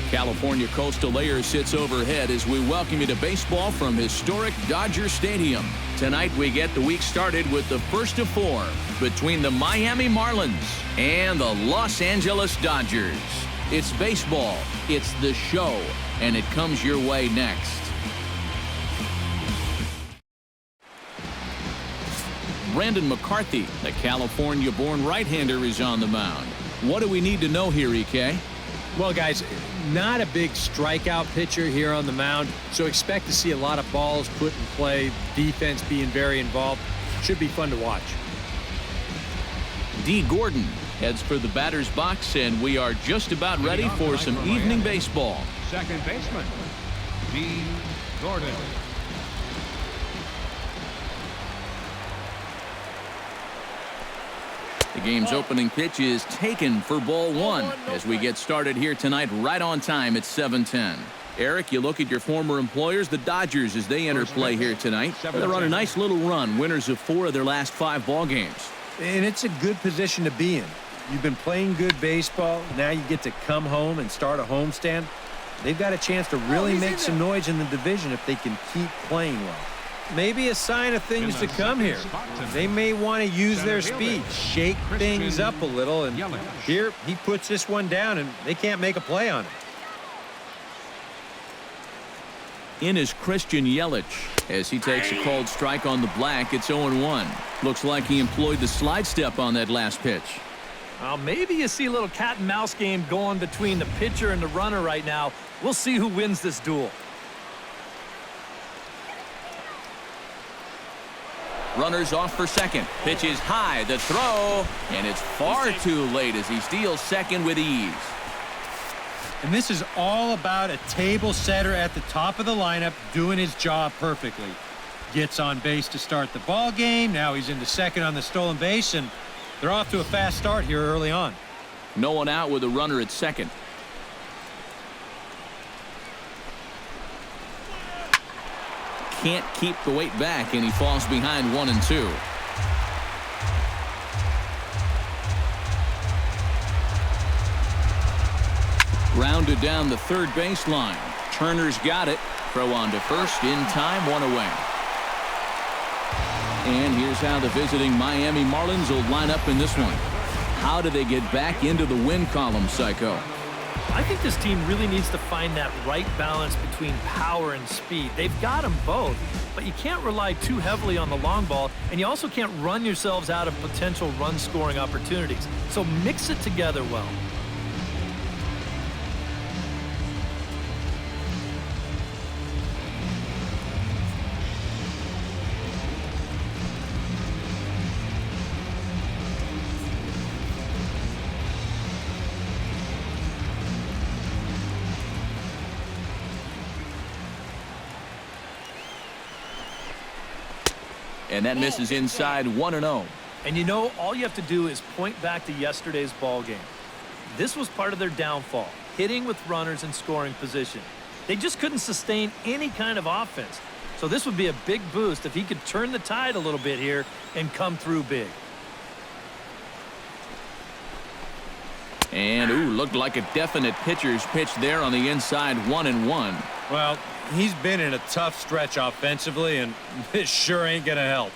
California coastal layer sits overhead as we welcome you to baseball from historic Dodger Stadium. Tonight we get the week started with the first of 4 between the Miami Marlins and the Los Angeles Dodgers. It's baseball, it's the show, and it comes your way next. Brandon McCarthy, the California-born right-hander, is on the mound. What do we need to know here, EK? Well, guys, not a big strikeout pitcher here on the mound, so expect to see a lot of balls put in play, defense being very involved. Should be fun to watch. D. Gordon heads for the batter's box, and we are just about ready for some evening baseball. Second baseman, D. Gordon. The game's opening pitch is taken for ball 1 as we get started here tonight right on time at 7:10. Eric, you look at your former employers, the Dodgers, as they enter play here tonight. They're on a nice little run, winners of 4 of their last 5 ball games. And it's a good position to be in. You've been playing good baseball. Now you get to come home and start a homestand. They've got a chance to really make some noise in the division if they can keep playing well. Maybe a sign of things to come here. They may want to use their speed, shake things up a little, and here he puts this one down and they can't make a play on it. In is Christian Yelich as he takes a called strike on the black. It's 0-1. Looks like he employed the slide step on that last pitch. Well, maybe you see a little cat and mouse game going between the pitcher and the runner right now. We'll see who wins this duel. Runners off for second. Pitch is high. The throw, and it's far too late as he steals second with ease. And this is all about a table setter at the top of the lineup doing his job perfectly. Gets on base to start the ball game. Now he's into second on the stolen base, and they're off to a fast start here early on. No one out with a runner at second. Can't keep the weight back, and he falls behind 1 and 2. Grounded down the third baseline. Turner's got it. Throw on to first in time, 1 away. And here's how the visiting Miami Marlins will line up in this one. How do they get back into the win column, Psycho? I think this team really needs to find that right balance between power and speed. They've got them both, but you can't rely too heavily on the long ball, and you also can't run yourselves out of potential run-scoring opportunities. So mix it together well. And that misses inside, 1-0. And you know, all you have to do is point back to yesterday's ball game. This was part of their downfall, hitting with runners in scoring position. They just couldn't sustain any kind of offense. So this would be a big boost if he could turn the tide a little bit here and come through big. And, looked like a definite pitcher's pitch there on the inside, 1-1. Well, he's been in a tough stretch offensively, and this sure ain't going to help.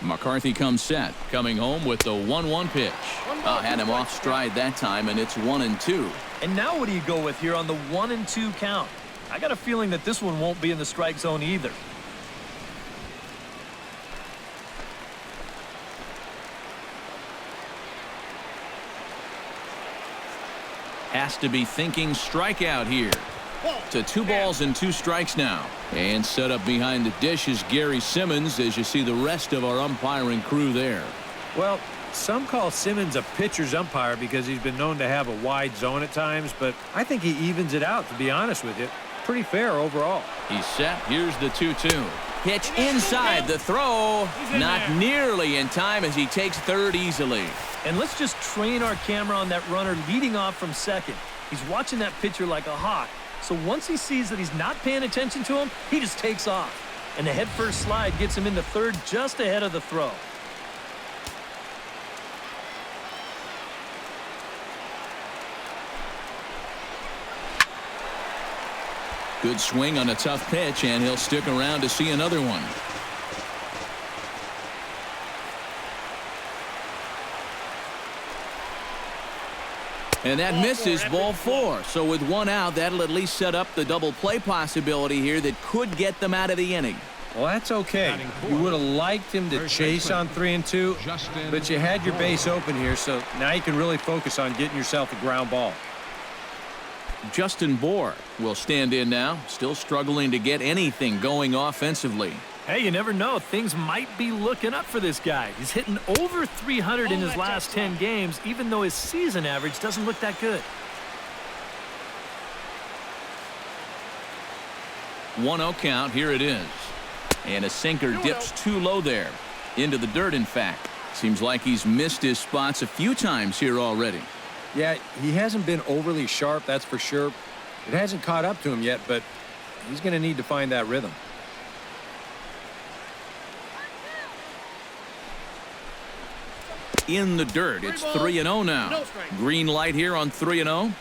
McCarthy comes set, coming home with the 1-1 pitch. Had him off stride that time, and it's 1-2. And now what do you go with here on the 1-2 count? I got a feeling that this one won't be in the strike zone either. Has to be thinking strikeout here. To 2 balls and 2 strikes now. And set up behind the dish is Gary Simmons as you see the rest of our umpiring crew there. Well, some call Simmons a pitcher's umpire because he's been known to have a wide zone at times, but I think he evens it out, to be honest with you. Pretty fair overall. He's set. Here's the 2-2. Pitch inside. The throw not nearly in time as he takes third easily. And let's just train our camera on that runner leading off from second. He's watching that pitcher like a hawk. So once he sees that he's not paying attention to him, he just takes off. and the head-first slide gets him into third just ahead of the throw. Good swing on a tough pitch, and he'll stick around to see another one. And that misses, ball 4. So with one out, that'll at least set up the double play possibility here that could get them out of the inning. Well, that's okay. You would have liked him to chase on 3 and 2, but you had your base open here, so now you can really focus on getting yourself a ground ball. Justin Bohr will stand in now, still struggling to get anything going offensively. Hey, you never know. Things might be looking up for this guy. He's hitting over 300 in his last 10 games, even though his season average doesn't look that good. 1-0 count. Here it is. And a sinker dips too low there. Into the dirt, in fact. Seems like he's missed his spots a few times here already. Yeah, he hasn't been overly sharp, that's for sure. It hasn't caught up to him yet, but he's going to need to find that rhythm. In the dirt. It's 3-0 now. Green light here on 3-0.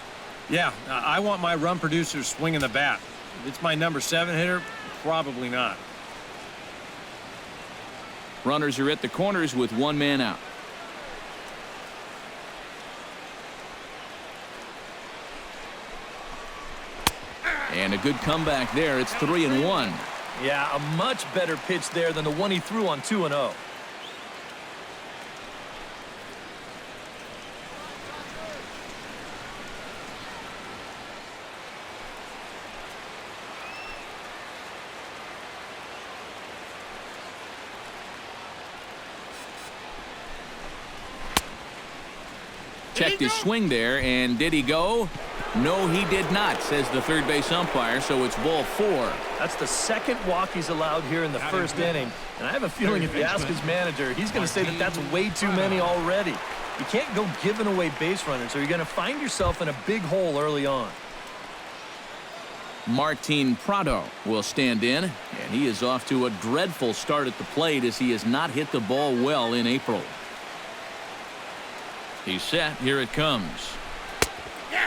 Yeah, I want my run producer swinging the bat. If it's my number 7 hitter, probably not. Runners are at the corners with one man out. And a good comeback there. It's 3-1. Yeah, a much better pitch there than the one he threw on 2-0. Checked his swing there, and did he go? No, he did not, says the third base umpire, so it's ball 4. That's the second walk he's allowed here in the first inning, and I have a feeling if you ask his manager, he's going to say that that's way too many already. You can't go giving away base runners, or you're going to find yourself in a big hole early on. Martin Prado will stand in, and he is off to a dreadful start at the plate as he has not hit the ball well in April. He's set. Here it comes.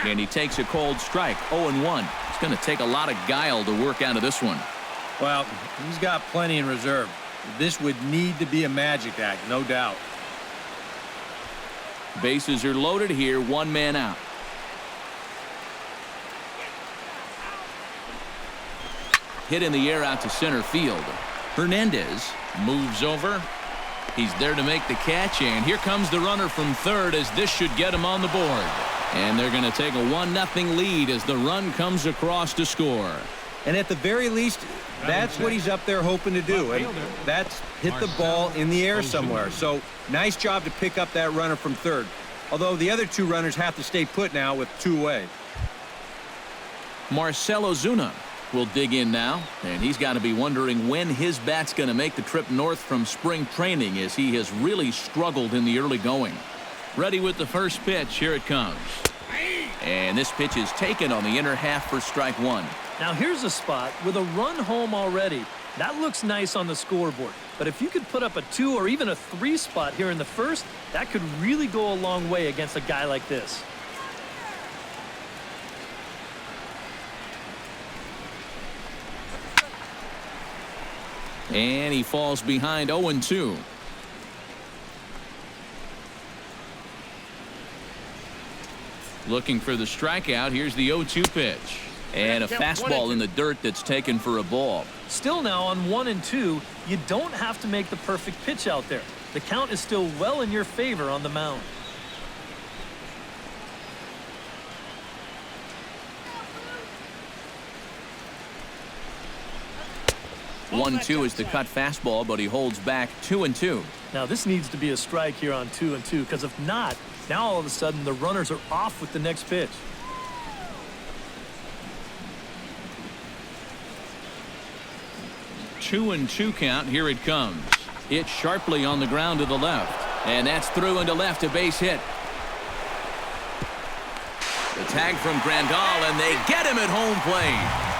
And he takes a cold strike. 0-1. It's going to take a lot of guile to work out of this one. Well, he's got plenty in reserve. This would need to be a magic act, no doubt. Bases are loaded here. One man out. Hit in the air out to center field. Hernandez moves over. He's there to make the catch, and here comes the runner from third as this should get him on the board. And they're going to take a 1-0 lead as the run comes across to score. And at the very least, that's what he's up there hoping to do. And that's hit the ball in the air somewhere. So nice job to pick up that runner from third. Although the other 2 runners have to stay put now with 2 away. Marcell Ozuna will dig in now, and he's got to be wondering when his bat's going to make the trip north from spring training as he has really struggled in the early going. Ready with the first pitch. Here it comes. And this pitch is taken on the inner half for strike 1. Now here's a spot with a run home already. That looks nice on the scoreboard. But if you could put up a 2 or even a 3 spot here in the first, that could really go a long way against a guy like this. And he falls behind 0-2. Looking for the strikeout. Here's the 0-2 pitch. And a fastball in the dirt that's taken for a ball. Still now on 1-2, you don't have to make the perfect pitch out there. The count is still well in your favor on the mound. 1-2 is the cut fastball, but he holds back 2-2. Now this needs to be a strike here on 2-2, because if not, now all of a sudden the runners are off with the next pitch. Two and 2 count. Here it comes. Hit sharply on the ground to the left, and that's through into left, a base hit. The tag from Grandal, and they get him at home plate.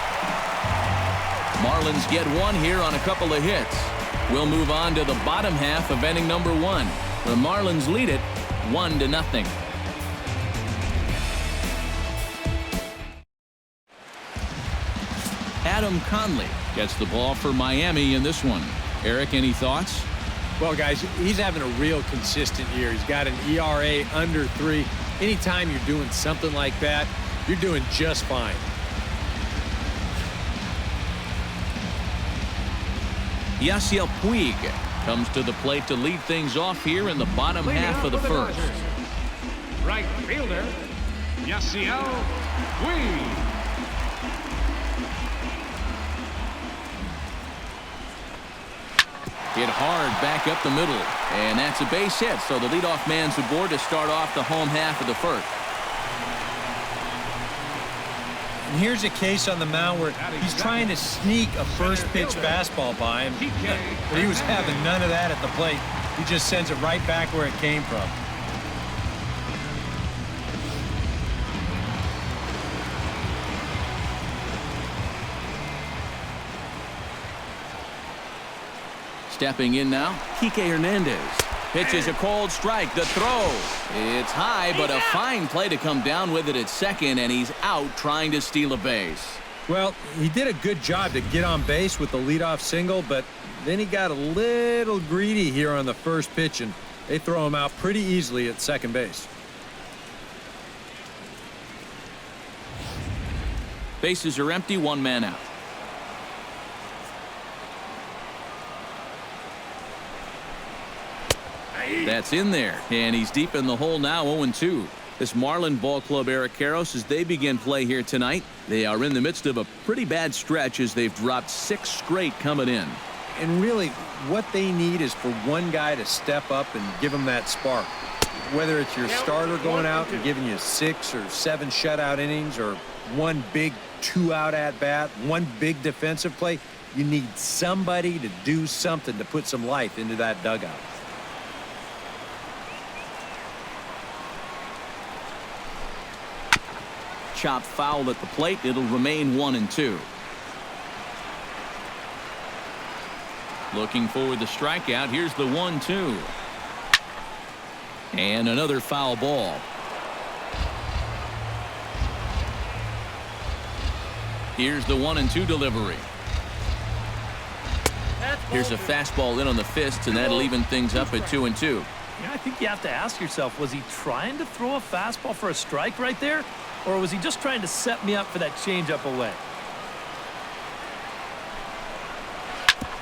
Marlins get one here on a couple of hits. We'll move on to the bottom half of inning number 1. The Marlins lead it 1-0. Adam Conley gets the ball for Miami in this one. Eric, any thoughts? Well, guys, he's having a real consistent year. He's got an ERA under 3. Anytime you're doing something like that, you're doing just fine. Yasiel Puig comes to the plate to lead things off here in the bottom half of the first. Right fielder, Yasiel Puig. Hit hard back up the middle, and that's a base hit, so the leadoff man's aboard to start off the home half of the first. And here's a case on the mound where he's trying to sneak a first pitch fastball by him, but he was having none of that at the plate. He just sends it right back where it came from. Stepping in now, Kike Hernandez. Pitches a cold strike. The throw. It's high, but a fine play to come down with it at second, and he's out trying to steal a base. Well, he did a good job to get on base with the leadoff single, but then he got a little greedy here on the first pitch, and they throw him out pretty easily at second base. Bases are empty, one man out. That's in there, and he's deep in the hole now, 0-2. This Marlin ball club, Eric Karros, as they begin play here tonight, they are in the midst of a pretty bad stretch as they've dropped 6 straight coming in. And really, what they need is for one guy to step up and give them that spark. Whether it's your starter going out and giving you 6 or 7 shutout innings, or one big 2-out at-bat, one big defensive play, you need somebody to do something to put some life into that dugout. Chop foul at the plate. It'll remain 1-2. Looking for the strikeout. Here's the 1-2. And another foul ball. Here's the 1-2 delivery. Here's a fastball in on the fist, and that'll even things up at 2-2. Yeah, I think you have to ask yourself, was he trying to throw a fastball for a strike right there? Or was he just trying to set me up for that changeup away?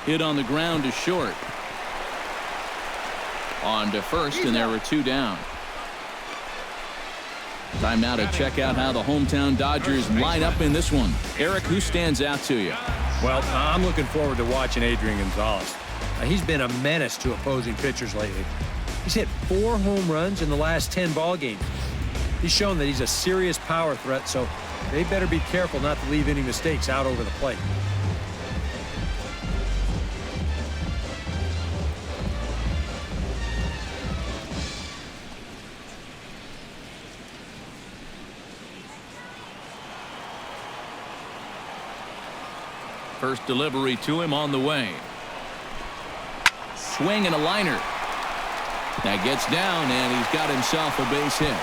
Hit on the ground to short. On to first, and there were 2 down. Time now to check out how the hometown Dodgers line up in this one. Eric, who stands out to you? Well, I'm looking forward to watching Adrian Gonzalez. He's been a menace to opposing pitchers lately. He's hit 4 home runs in the last 10 ball games. He's shown that he's a serious power threat, so they better be careful not to leave any mistakes out over the plate. First delivery to him on the way. Swing and a liner. That gets down, and he's got himself a base hit.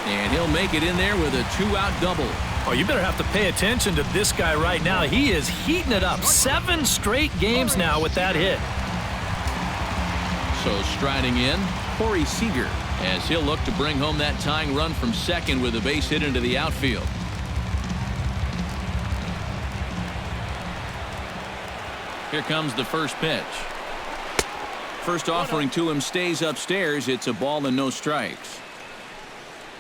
And he'll make it in there with a 2-out double. Oh, you better have to pay attention to this guy right now. He is heating it up. 7 straight games now with that hit. So striding in, Corey Seager, as he'll look to bring home that tying run from second with a base hit into the outfield. Here comes the first pitch. First offering to him stays upstairs. It's a ball and no strikes.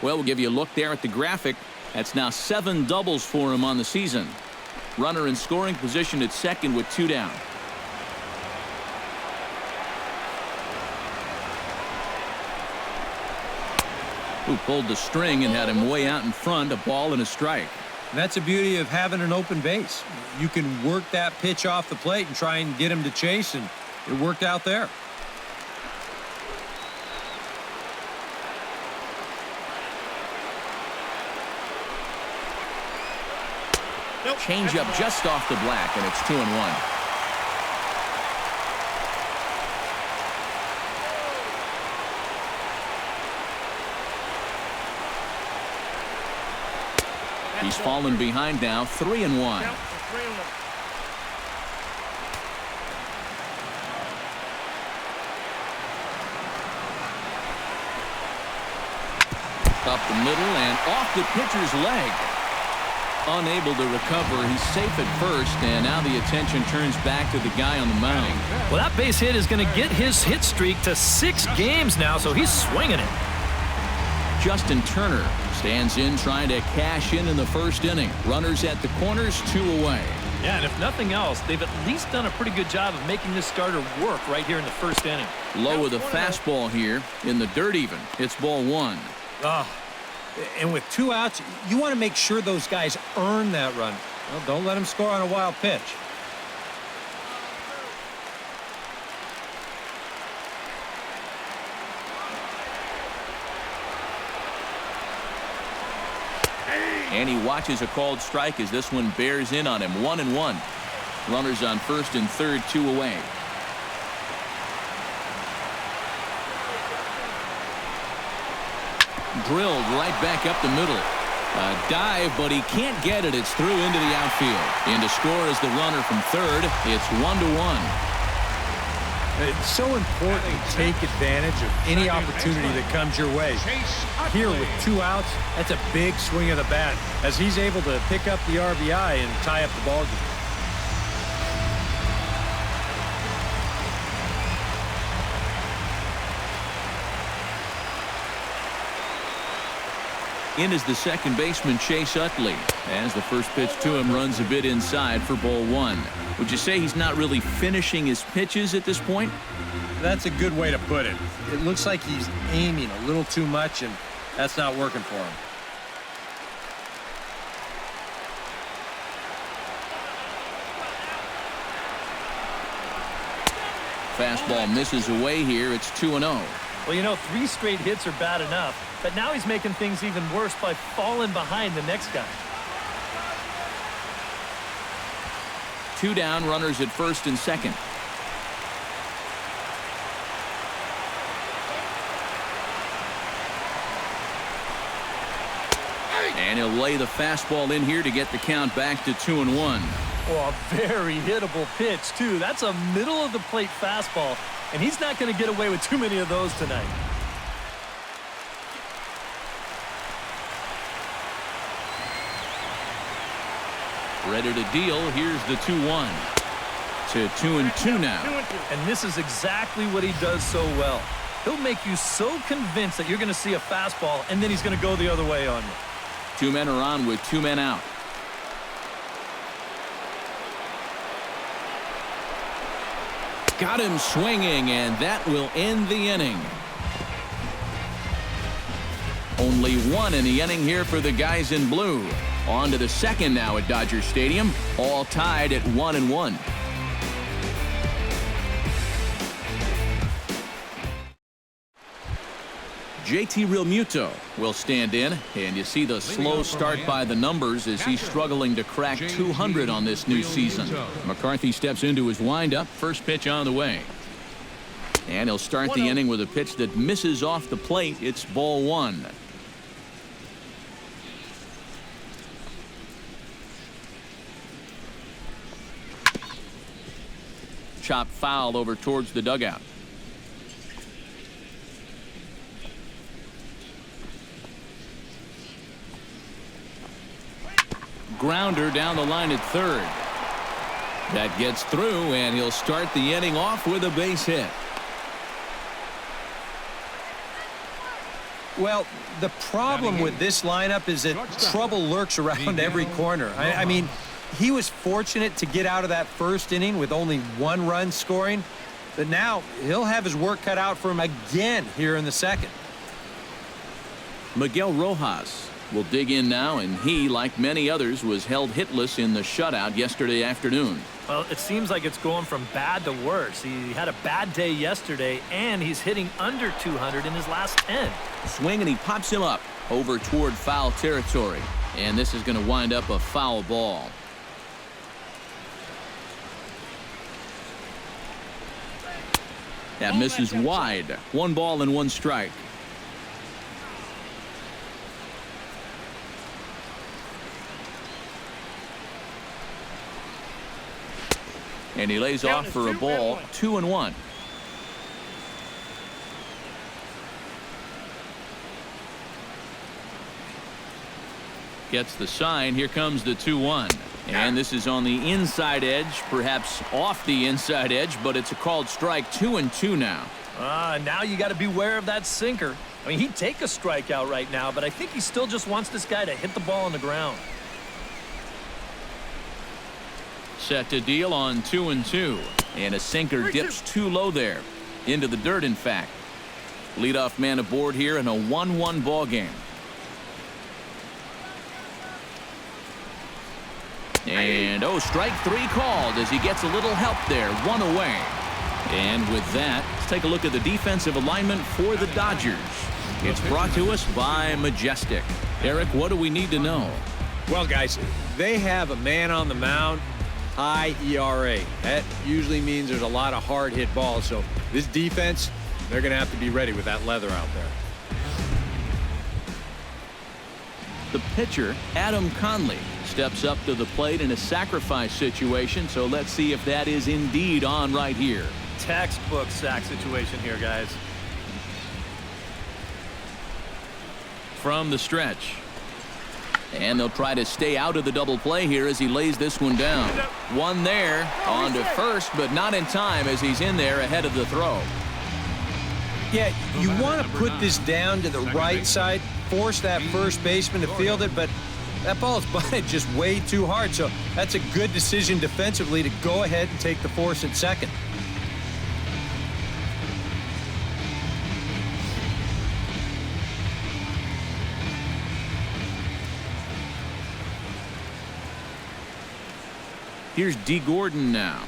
Well, we'll give you a look there at the graphic. That's now 7 doubles for him on the season. Runner in scoring position at second with 2 down. Who pulled the string and had him way out in front, a ball and a strike. And that's the beauty of having an open base. You can work that pitch off the plate and try and get him to chase, and it worked out there. Change up just off the black, and it's 2-1. He's fallen behind now, 3-1. Up the middle and off the pitcher's leg. Unable to recover. He's safe at first, and now the attention turns back to the guy on the mound. Well, that base hit is going to get his hit streak to 6 games now, so he's swinging it. Justin Turner stands in, trying to cash in the first inning. Runners at the corners, 2 away. Yeah, and if nothing else, they've at least done a pretty good job of making this starter work right here in the first inning. Low with a fastball here, in the dirt even. It's ball 1. And with 2 outs, you want to make sure those guys earn that run. Well, don't let them score on a wild pitch. And he watches a called strike as this one bears in on him. 1-1. Runners on first and third, 2 away. Drilled right back up the middle. A dive, but he can't get it. It's through into the outfield. In to score is the runner from third. It's 1-1. It's so important to take advantage of any opportunity that comes your way. Here with 2 outs, that's a big swing of the bat as he's able to pick up the RBI and tie up the ballgame. In is the second baseman, Chase Utley. As the first pitch to him runs a bit inside for ball 1. Would you say he's not really finishing his pitches at this point? That's a good way to put it. It looks like he's aiming a little too much, and that's not working for him. Fastball misses away here. It's 2-0. Well, you know, 3 straight hits are bad enough, but now he's making things even worse by falling behind the next guy. 2 down, runners at first and second. And he'll lay the fastball in here to get the count back to 2-1. Oh, a very hittable pitch, too. That's a middle-of-the-plate fastball, and he's not going to get away with too many of those tonight. Ready to deal. Here's the 2-1. To 2-2 now. And this is exactly what he does so well. He'll make you so convinced that you're going to see a fastball, and then he's going to go the other way on you. 2 men are on with 2 men out. Got him swinging, and that will end the inning. Only 1 in the inning here for the guys in blue. On to the second now at Dodger Stadium, all tied at 1-1. JT Realmuto will stand in, and you see the slow start by the numbers as he's struggling to crack 200 on this new season. McCarthy steps into his windup. First pitch on the way. And he'll start the inning with a pitch that misses off the plate. It's ball 1. Chop foul over towards the dugout. Grounder down the line at third. That gets through, and he'll start the inning off with a base hit. Well, the problem with this lineup is that trouble lurks around every corner. I mean, he was fortunate to get out of that first inning with only 1 run scoring, but now he'll have his work cut out for him again here in the second. Miguel Rojas will dig in now, and he, like many others, was held hitless in the shutout yesterday afternoon. Well, it seems like it's going from bad to worse. He had a bad day yesterday, and he's hitting under 200 in his last 10. Swing, and he pops him up over toward foul territory. And this is going to wind up a foul ball. That misses wide. 1 ball and 1 strike. And he lays off for a ball. 2-1. Gets the sign. Here comes the 2-1. And this is on the inside edge, perhaps off the inside edge, but it's a called strike. 2-2 now. Now you got to beware of that sinker. I mean, he'd take a strikeout right now, but I think he still just wants this guy to hit the ball on the ground. Set to deal on 2-2. And a sinker dips too low there. Into the dirt, in fact. Leadoff man aboard here in a 1-1 ball game. And strike 3 called as he gets a little help there. 1 away. And with that, let's take a look at the defensive alignment for the Dodgers. It's brought to us by Majestic. Eric, what do we need to know? Well, guys, they have a man on the mound, high ERA. That usually means there's a lot of hard hit balls. So this defense, they're going to have to be ready with that leather out there. The pitcher, Adam Conley, steps up to the plate in a sacrifice situation. So let's see if that is indeed on right here. Textbook sack situation here, guys. From the stretch. And they'll try to stay out of the double play here as he lays this one down. One there on to first, but not in time as he's in there ahead of the throw. Yeah, you want to put this down to the right side, force that first baseman to field it, but that ball is butted just way too hard. So that's a good decision defensively to go ahead and take the force at second. Here's D. Gordon now.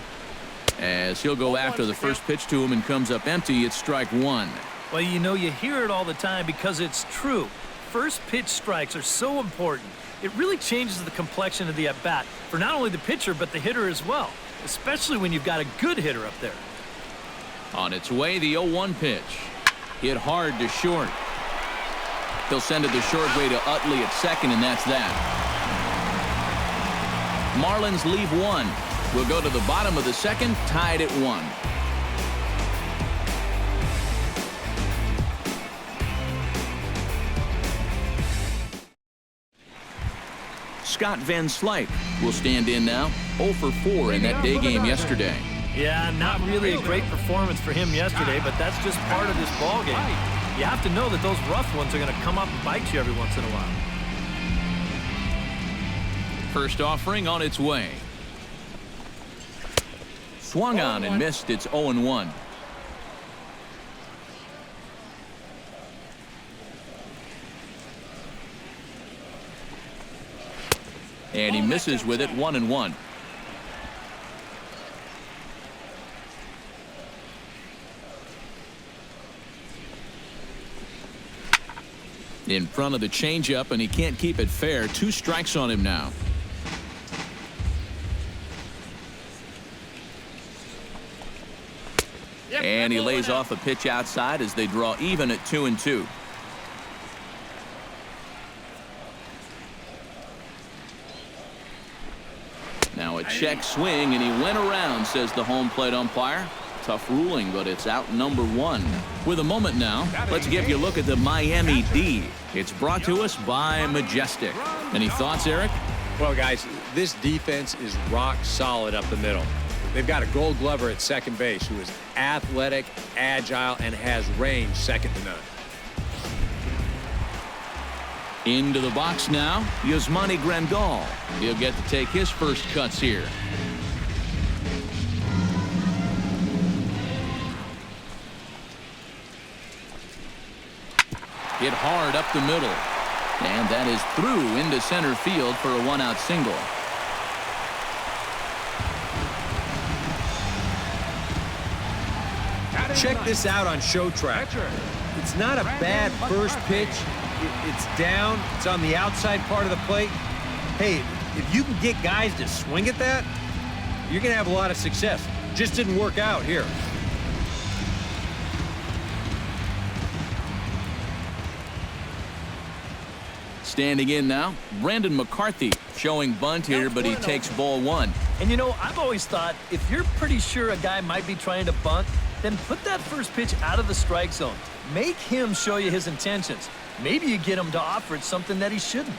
As he'll go after the first pitch to him and comes up empty. It's strike 1. Well, you know, you hear it all the time because it's true. First pitch strikes are so important. It really changes the complexion of the at-bat for not only the pitcher but the hitter as well, especially when you've got a good hitter up there. On its way, the 0-1 pitch. Hit hard to short. He'll send it the short way to Utley at second, and that's that. Marlins leave 1. We'll go to the bottom of the second, tied at 1. Scott Van Slyke will stand in now. 0 for 4 in that day game yesterday. Yeah, not really a great performance for him yesterday, but that's just part of this ball game. You have to know that those rough ones are going to come up and bite you every once in a while. First offering on its way. Swung on and missed. It's 0-1. And he misses with it. 1-1. In front of the changeup, and he can't keep it fair. 2 strikes on him now. And he lays off a pitch outside as they draw even at 2-2. Now a check swing, and he went around, says the home plate umpire. Tough ruling, but it's out number 1. With a moment now, let's give you a look at the Miami D. It's brought to us by Majestic. Any thoughts, Eric? Well, guys, this defense is rock solid up the middle. They've got a Gold Glover at second base who is athletic, agile, and has range second to none. Into the box now, Yasmani Grandal. He'll get to take his first cuts here. Hit hard up the middle. And that is through into center field for a 1-out single. Check this out on Show Track. It's not a bad first pitch. It's down. It's on the outside part of the plate. Hey, if you can get guys to swing at that, you're going to have a lot of success. Just didn't work out here. Standing in now, Brandon McCarthy showing bunt here, but he takes ball one. And you know, I've always thought if you're pretty sure a guy might be trying to bunt, then put that first pitch out of the strike zone. Make him show you his intentions. Maybe you get him to offer it something that he shouldn't.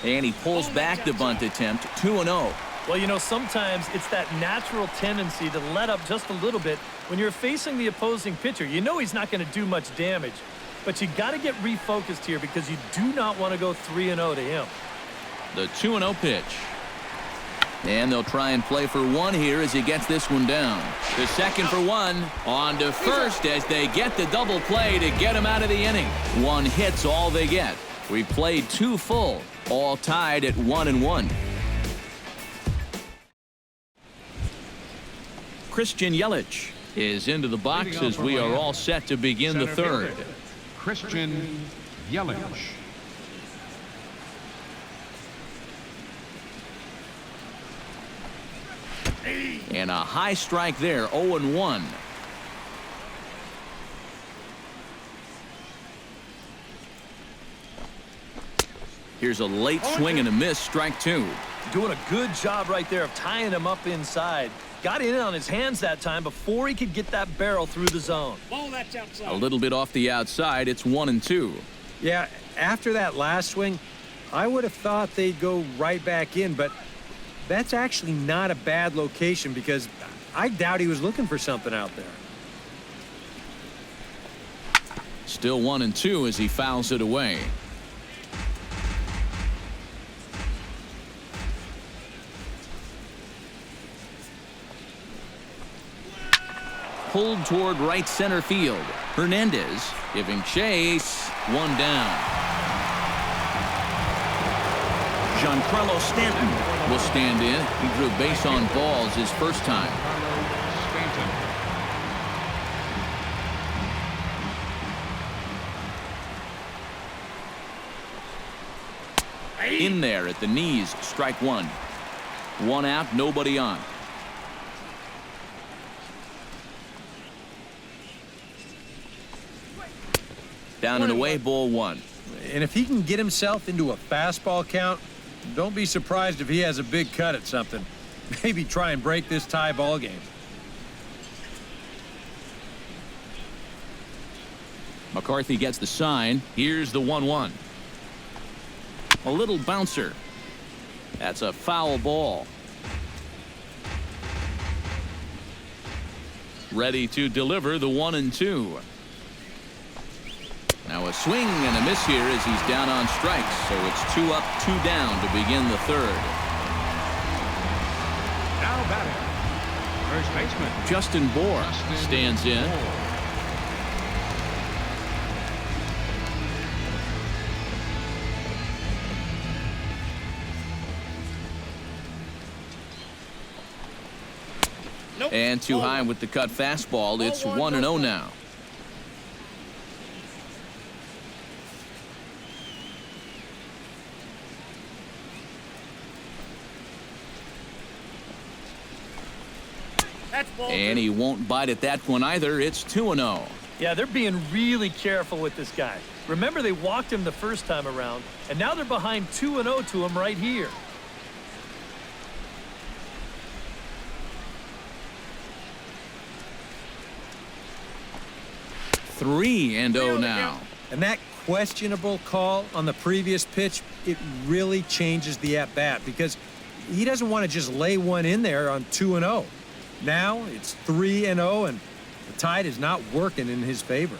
And he pulls back the bunt attempt, 2-0. Well, you know, sometimes it's that natural tendency to let up just a little bit when you're facing the opposing pitcher. You know he's not going to do much damage, but you got to get refocused here because you do not want to go 3-0 to him. The 2-0 pitch. And they'll try and play for one here as he gets this one down. The second for one. On to first as they get the double play to get him out of the inning. One hit's all they get. We played two full, all tied at 1-1. Christian Yelich is into the box as we are all set to begin the third. Christian Yelich. And a high strike there, 0-1. Here's a late swing and a miss, strike two. Doing a good job right there of tying him up inside. Got in on his hands that time before he could get that barrel through the zone. A little bit off the outside, it's 1-2. Yeah, after that last swing, I would have thought they'd go right back in, but that's actually not a bad location because I doubt he was looking for something out there. Still 1-2 as he fouls it away. Pulled toward right center field. Hernandez giving chase. One down. Giancarlo Stanton will stand in. He drew base on balls his first time. In there at the knees, strike one. One out, nobody on. Down and away, ball one. And if he can get himself into a fastball count, don't be surprised if he has a big cut at something. Maybe try and break this tie ball game. McCarthy gets the sign. Here's the 1-1. A little bouncer. That's a foul ball. Ready to deliver the 1-2. Now a swing and a miss here as he's down on strikes. So it's 2 up, 2 down to begin the third. Now batting, first baseman Justin Bohr stands in. And too high with the cut fastball. It's 1-0 now. And he won't bite at that one either. It's 2-0. Yeah, they're being really careful with this guy. Remember, they walked him the first time around, and now they're behind 2-0 to him right here. Three and 0 now. And that questionable call on the previous pitch, it really changes the at-bat because he doesn't want to just lay one in there on 2-0. Now it's 3-0, and the tide is not working in his favor.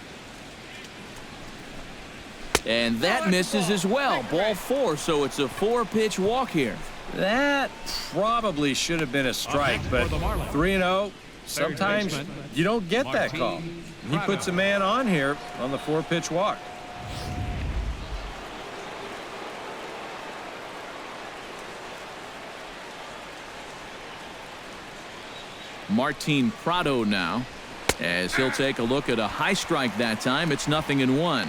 And that misses as well. Ball 4, so it's a 4-pitch walk here. That probably should have been a strike, but 3-0, sometimes you don't get that call. He puts a man on here on the 4-pitch walk. Martin Prado now, as he'll take a look at a high strike that time. It's 0-1.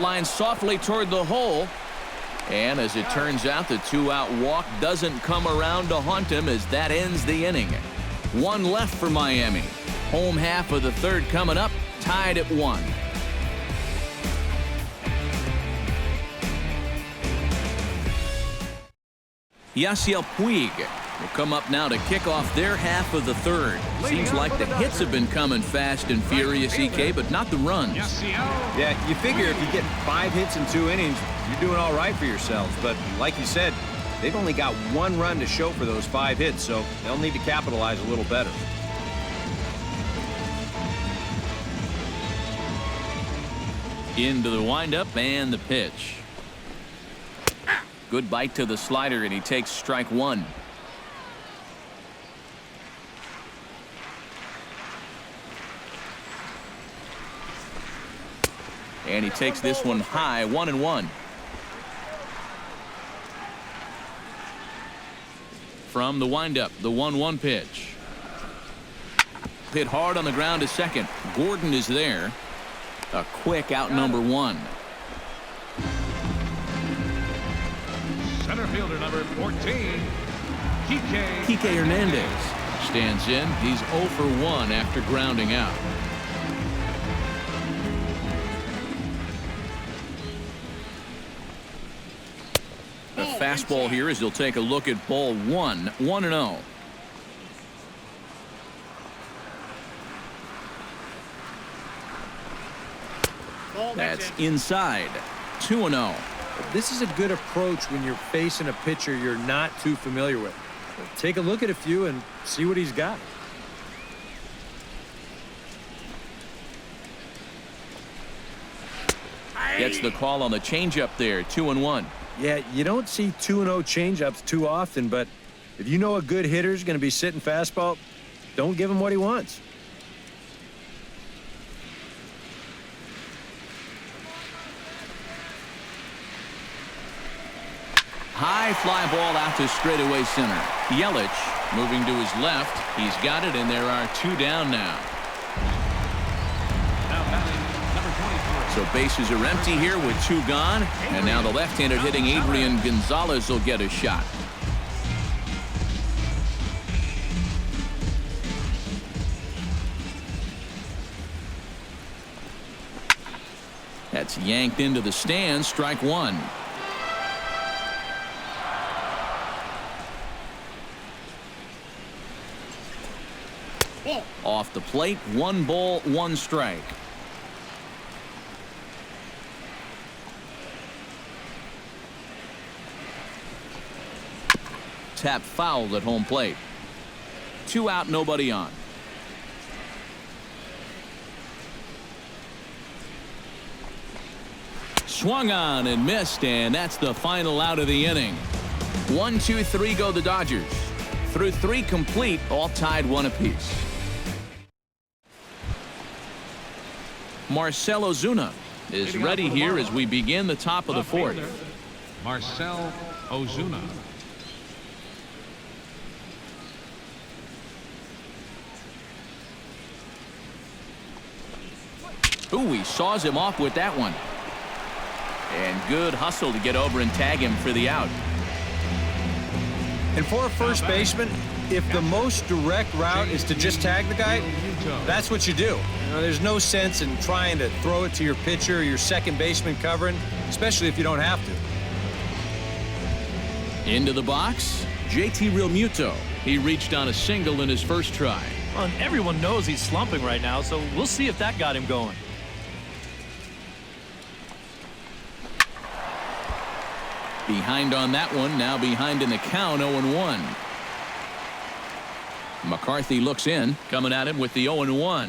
line softly toward the hole. And as it turns out, the 2-out walk doesn't come around to haunt him as that ends the inning. 1 left for Miami. Home half of the 3rd coming up, tied at 1. Yasiel Puig will come up now to kick off their half of the 3rd. Seems like the hits have been coming fast and furious, EK, but not the runs. Yeah, you figure if you get 5 hits in 2 innings, you're doing all right for yourselves. But like you said, they've only got 1 run to show for those 5 hits, so they'll need to capitalize a little better. Into the windup and the pitch. Good bite to the slider, and he takes strike 1. And he takes this one high, 1-1. From the windup, the 1-1 pitch. Hit hard on the ground to second. Gordon is there. A quick out, number 1. Center fielder number 14, Kike Hernandez stands in. He's 0 for 1 after grounding out. The fastball here as he'll take a look at ball 1, 1-0. That's inside, 2-0. This is a good approach when you're facing a pitcher you're not too familiar with. Take a look at a few and see what he's got. Gets the call on the changeup there, 2-1. Yeah, you don't see 2-0 changeups too often, but if you know a good hitter's going to be sitting fastball, don't give him what he wants. High fly ball out to straightaway center. Yelich moving to his left. He's got it, and there are 2 down now. Now batting number 23. So bases are empty here with 2 gone. And now the left-handed hitting Adrian Gonzalez will get a shot. That's yanked into the stands, strike 1. Off the plate, 1 ball, 1 strike. Tap fouled at home plate. 2 out, nobody on. Swung on and missed, and that's the final out of the inning. 1, 2, 3 go the Dodgers. Through 3 complete, all tied 1 apiece. Marcell Ozuna is ready here as we begin the top of the 4th. Marcell Ozuna. Ooh, he saws him off with that one. And good hustle to get over and tag him for the out. And for a first baseman, if the most direct route is to just tag the guy, that's what you do. There's no sense in trying to throw it to your pitcher or your second baseman covering, especially if you don't have to. Into the box, JT Realmuto. He reached on a single in his first try. Well, and everyone knows he's slumping right now, so we'll see if that got him going. Behind on that one, now behind in the count, 0-1. McCarthy looks in, coming at him with the 0-1.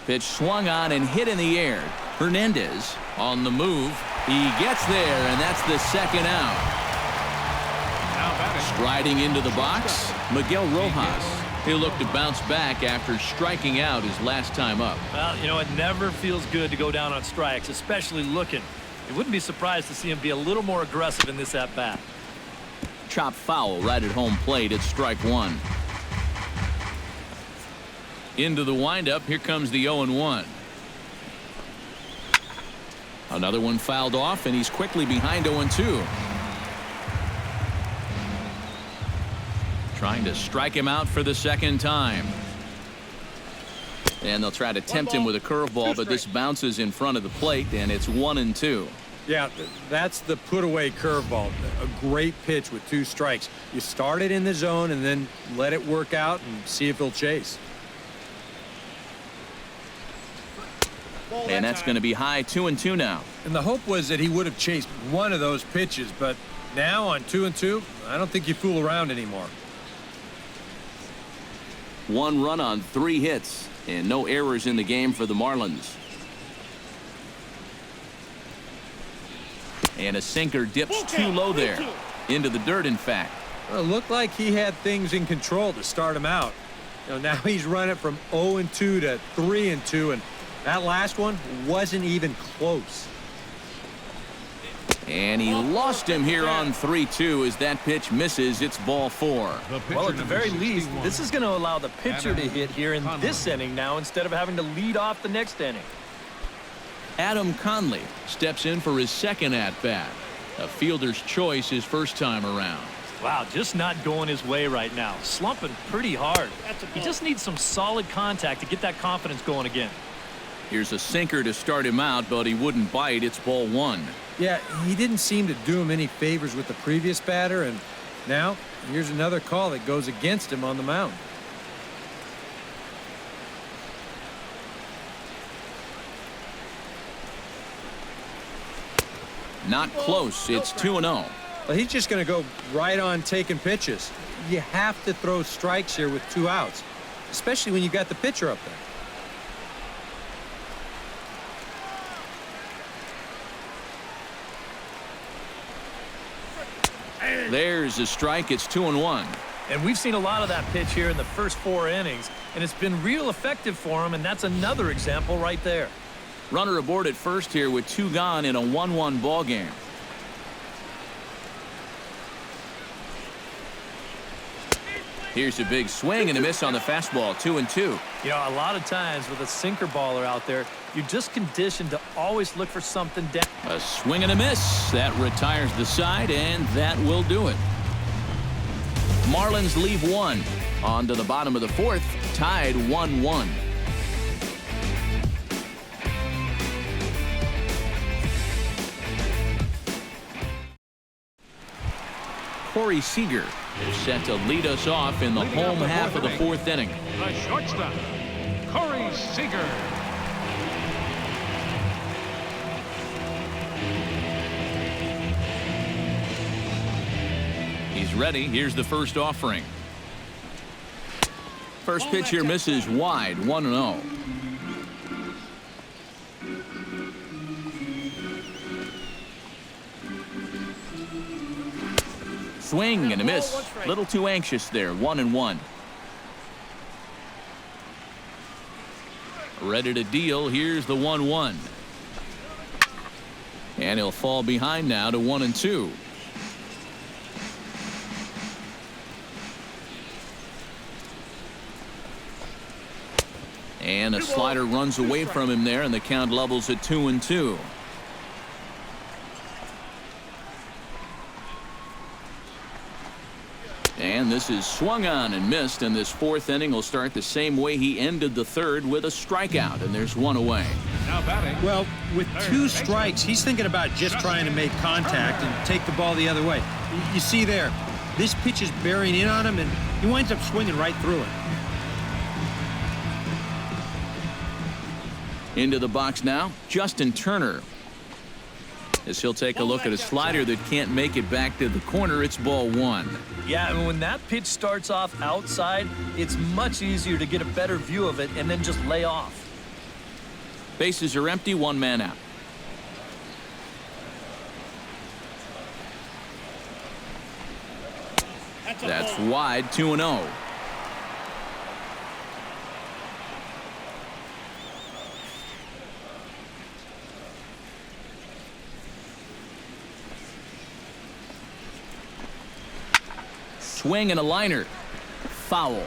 Pitch swung on and hit in the air. Hernandez on the move. He gets there, and that's the 2nd out. Striding into the box, Miguel Rojas. He'll look to bounce back after striking out his last time up. Well, you know, it never feels good to go down on strikes, especially looking. You wouldn't be surprised to see him be a little more aggressive in this at-bat. Chop foul right at home plate. It's strike 1. Into the windup. Here comes the 0-1. Another one fouled off, and he's quickly behind 0-2. Trying to strike him out for the second time. And they'll try to tempt him with a curveball, but this bounces in front of the plate, and it's 1-2. Yeah, that's the put-away curveball. A great pitch with 2 strikes. You start it in the zone and then let it work out and see if he'll chase. And that's going to be high, 2-2 now. And the hope was that he would have chased one of those pitches, but now on 2-2, I don't think you fool around anymore. 1 run on 3 hits, and no errors in the game for the Marlins. And a sinker dips too low there. Into the dirt, in fact. Well, it looked like he had things in control to start him out. Now he's running from 0-2 to 3-2, and that last one wasn't even close. And he lost him here on 3-2 as that pitch misses. It's ball 4. Well, at the very least, this is going to allow the pitcher to hit here in this inning now instead of having to lead off the next inning. Adam Conley steps in for his second at-bat. A fielder's choice his first time around. Wow, just not going his way right now. Slumping pretty hard. He just needs some solid contact to get that confidence going again. Here's a sinker to start him out, but he wouldn't bite. It's ball 1. Yeah, he didn't seem to do him any favors with the previous batter, and now here's another call that goes against him on the mound. Not close. It's 2-0. Well, he's just going to go right on taking pitches. You have to throw strikes here with 2 outs, especially when you got the pitcher up there. There's a strike. It's 2-1. And we've seen a lot of that pitch here in the first 4 innings, and it's been real effective for him, and that's another example right there. Runner aboard at first here with 2 gone in a 1-1 ball game. Here's a big swing and a miss on the fastball. 2-2. You know, a lot of times with a sinker baller out there, you're just conditioned to always look for something down. A swing and a miss. That retires the side, and that will do it. Marlins leave 1. On to the bottom of the 4th, tied 1-1. Corey Seager is set to lead us off in the home half of the 4th inning. The shortstop, Corey Seager. He's ready. Here's the first offering. First pitch here misses wide. 1-0. Swing and a miss. Little too anxious there. 1-1. Ready to deal. Here's the 1-1. And he'll fall behind now to 1-2. And a slider runs away from him there, and the count levels at 2-2. And this is swung on and missed, and this 4th inning will start the same way he ended the 3rd with a strikeout, and there's 1 away. Now batting. Well, with 2 strikes, he's thinking about just trying to make contact and take the ball the other way. You see there, this pitch is bearing in on him, and he winds up swinging right through it. Into the box now, Justin Turner. As he'll take a look at a slider that can't make it back to the corner. It's ball 1. Yeah, and when that pitch starts off outside, it's much easier to get a better view of it and then just lay off. Bases are empty, 1 man out. That's wide. 2-0. Swing and a liner. Foul.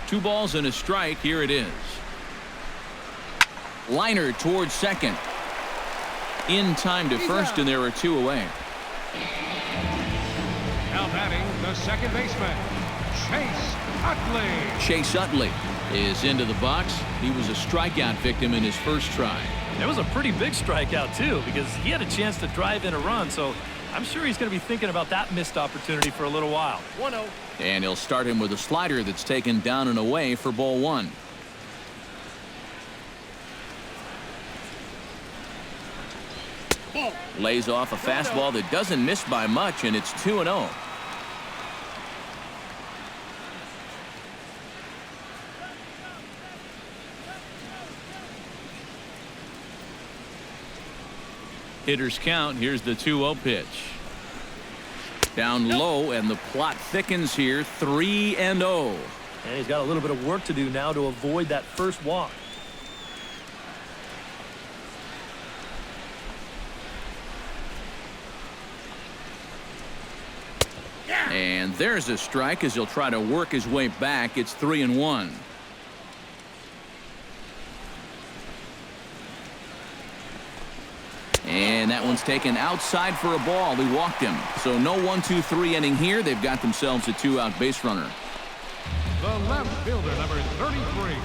2 balls and a strike. Here it is. Liner towards second. In time to first, and there are 2 away. Now batting the second baseman, Chase Utley. Chase Utley is into the box. He was a strikeout victim in his first try. It was a pretty big strikeout, too, because he had a chance to drive in a run, so I'm sure he's going to be thinking about that missed opportunity for a little while. 1-0. And he'll start him with a slider that's taken down and away for ball 1. Lays off a fastball that doesn't miss by much, and it's 2-0. Hitters count. Here's the 2-0 pitch. Down low, and the plot thickens here. 3-0. And he's got a little bit of work to do now to avoid that first walk. And there's a strike as he'll try to work his way back. It's 3-1. And that one's taken outside for a ball. He walked him. So no 1-2-3 inning here. They've got themselves a 2-out base runner. The left fielder, number 33.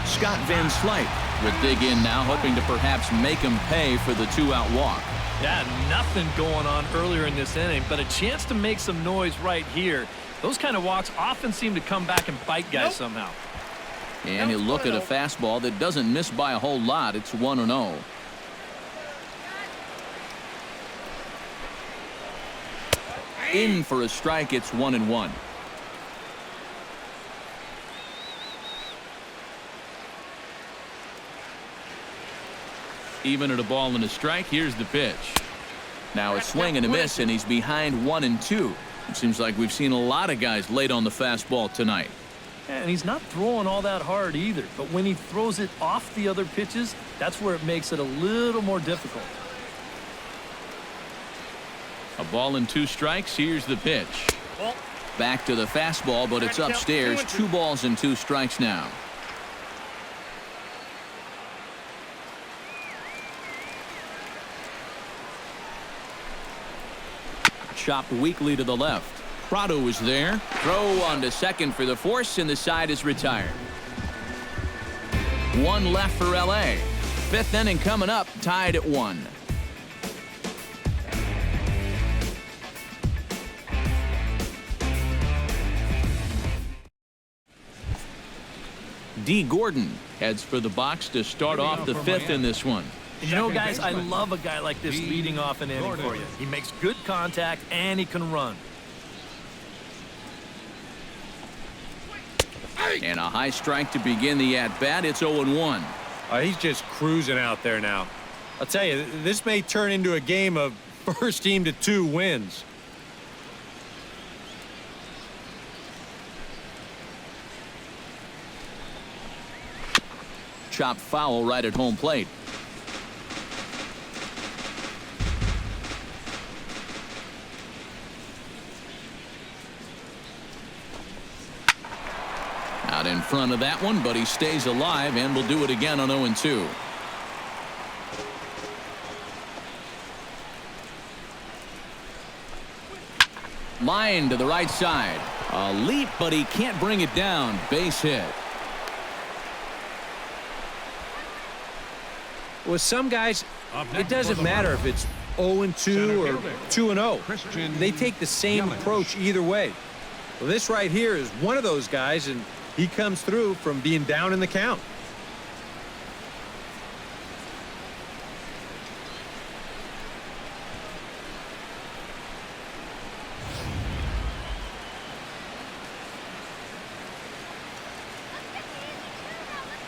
Scott Van Slyke will dig in now, hoping to perhaps make him pay for the 2-out walk. Yeah, nothing going on earlier in this inning, but a chance to make some noise right here. Those kind of walks often seem to come back and bite guys somehow. And he'll look at a fastball that doesn't miss by a whole lot. It's 1-0. In for a strike. It's 1-1. Even at a ball and a strike. Here's the pitch. Now a swing and a miss, and he's behind 1-2. It seems like we've seen a lot of guys late on the fastball tonight. And he's not throwing all that hard either, but when he throws it off the other pitches, that's where it makes it a little more difficult. A ball and 2 strikes. Here's the pitch. Back to the fastball, but it's upstairs. 2 balls and 2 strikes now. Chopped weakly to the left. Prado is there. Throw on to second for the force, and the side is retired. 1 left for LA. 5th inning coming up, tied at 1. D. Gordon heads for the box to start off the 5th in this one. You know, guys, I love a guy like this leading off an inning for you. He makes good contact, and he can run. And a high strike to begin the at-bat. It's 0-1. He's just cruising out there now. I'll tell you, this may turn into a game of first team to 2 wins. Chopped foul right at home plate. Out in front of that one, but he stays alive and will do it again on 0-2. Line to the right side. A leap, but he can't bring it down. Base hit. With some guys, it doesn't matter if it's 0-2 or 2-0. They take the same approach either way. Well, this right here is one of those guys, and he comes through from being down in the count.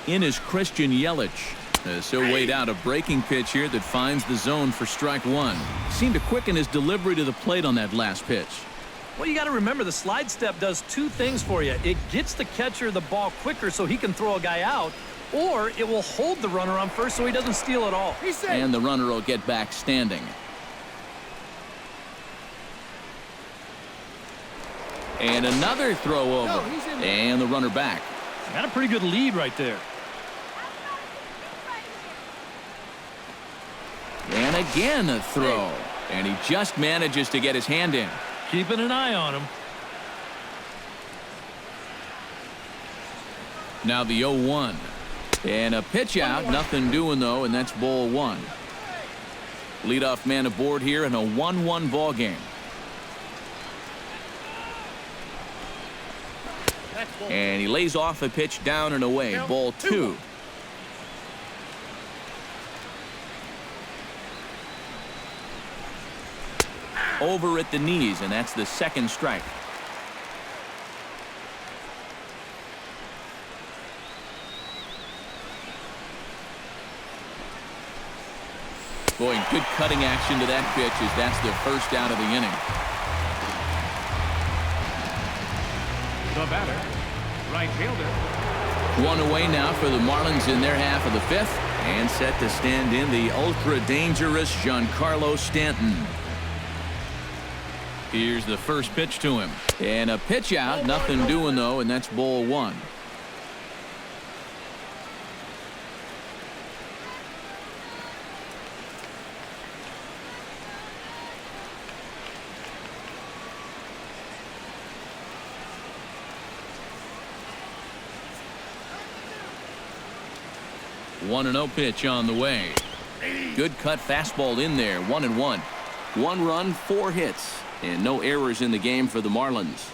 In is Christian Yelich. So weighed out a breaking pitch here that finds the zone for strike 1. Seemed to quicken his delivery to the plate on that last pitch. Well, you got to remember the slide step does 2 things for you. It gets the catcher the ball quicker so he can throw a guy out, or it will hold the runner on first so he doesn't steal it all. And the runner will get back standing. And another throw over. And the runner back. Got a pretty good lead right there. And again a throw. And he just manages to get his hand in. Keeping an eye on him. Now the 0-1. And a pitch out. Nothing doing, though, and that's ball one. Leadoff man aboard here in a 1-1 ball game. And he lays off a pitch down and away. Ball two. Over at the knees, and that's the second strike. Boy, good cutting action to that pitch as that's the first out of the inning. The batter, right fielder. One away now for the Marlins in their half of the fifth, and set to stand in the ultra-dangerous Giancarlo Stanton. Here's the first pitch to him. And a pitch out. Nothing doing, though, and that's ball one. One and 0 pitch on the way. Good cut fastball in there. 1-1. 1 run, 4 hits. And no errors in the game for the Marlins.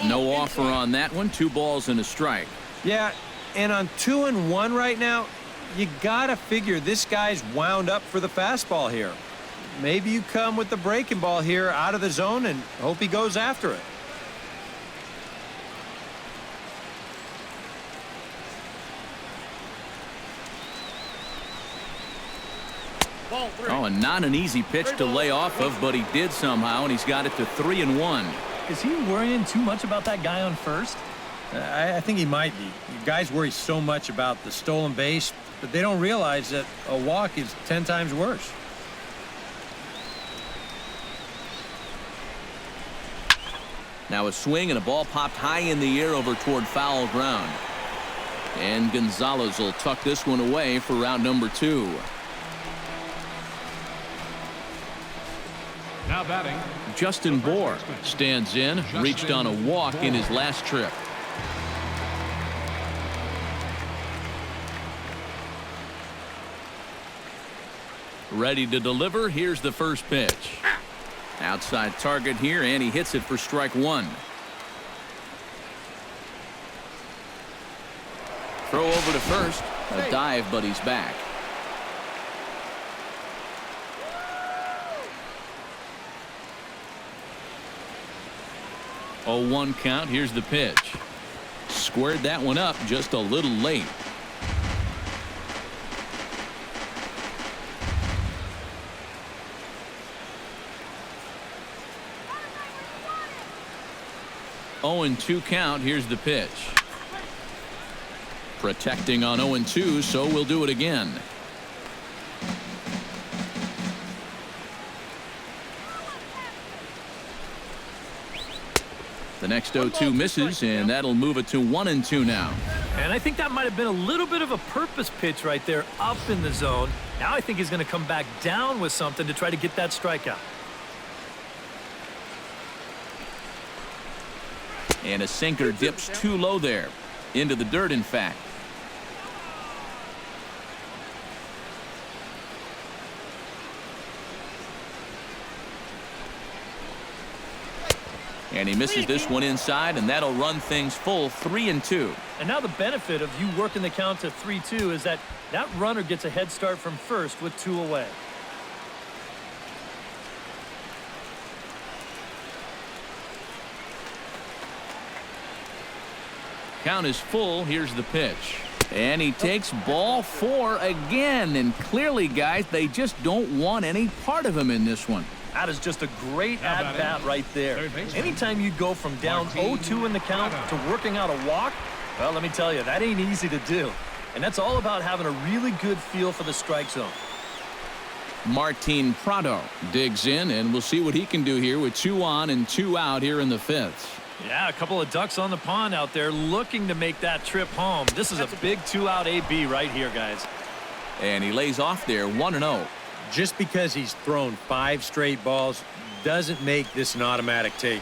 No offer on that one. 2 balls and a strike. Yeah, and on 2-1 right now, you gotta figure this guy's wound up for the fastball here. Maybe you come with the breaking ball here out of the zone and hope he goes after it. Oh, and not an easy pitch to lay off of, but he did somehow, and he's got it to 3-1. Is he worrying too much about that guy on first? I think he might be. Guys worry so much about the stolen base, but they don't realize that a walk is 10 times worse. Now a swing and a ball popped high in the air over toward foul ground. And Gonzalez will tuck this one away for round number 2. Now batting, Justin Bohr stands in, reached on a walk in his last trip. Ready to deliver. Here's the first pitch. Outside target here, and he hits it for strike 1. Throw over to first. A dive, but he's back. Oh, 1 count. Here's the pitch. Squared that one up just a little late. Oh, and 2 count. Here's the pitch. Protecting on 0-2, so we'll do it again. The next 0-2 misses, and that'll move it to 1-2 now. And I think that might have been a little bit of a purpose pitch right there up in the zone. Now I think he's going to come back down with something to try to get that strikeout. And a sinker dips too low there. Into the dirt, in fact. And he misses this one inside, and that'll run things full 3-2. And now the benefit of you working the count to 3-2 is that runner gets a head start from first with 2 away. Count is full. Here's the pitch. And he takes ball 4 again. And clearly, guys, they just don't want any part of him in this one. That is just a great at-bat right there. Anytime you go from down 0-2 in the count to working out a walk, well, let me tell you, that ain't easy to do. And that's all about having a really good feel for the strike zone. Martin Prado digs in, and we'll see what he can do here with 2 on and 2 out here in the 5th. Yeah, a couple of ducks on the pond out there looking to make that trip home. This is a big 2-out AB right here, guys. And he lays off there 1-0. Just because he's thrown 5 straight balls doesn't make this an automatic take,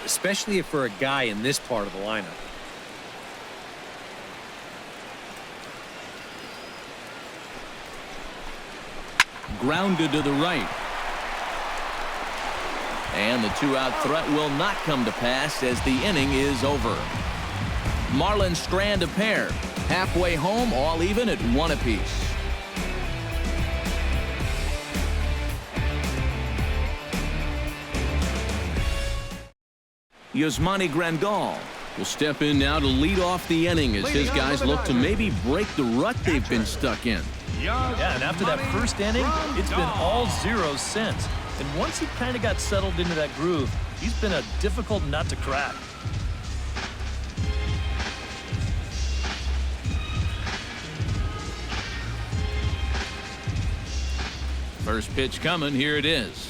especially if for a guy in this part of the lineup. Grounded to the right. And the 2-out threat will not come to pass as the inning is over. Marlins strand a pair. Halfway home, all even at 1 apiece. Yasmani Grandal will step in now to lead off the inning as his guys look to maybe break the rut they've been stuck in. Yeah, and after that first inning, it's been all zeros since. And once he kind of got settled into that groove, he's been a difficult nut to crack. First pitch coming. Here it is.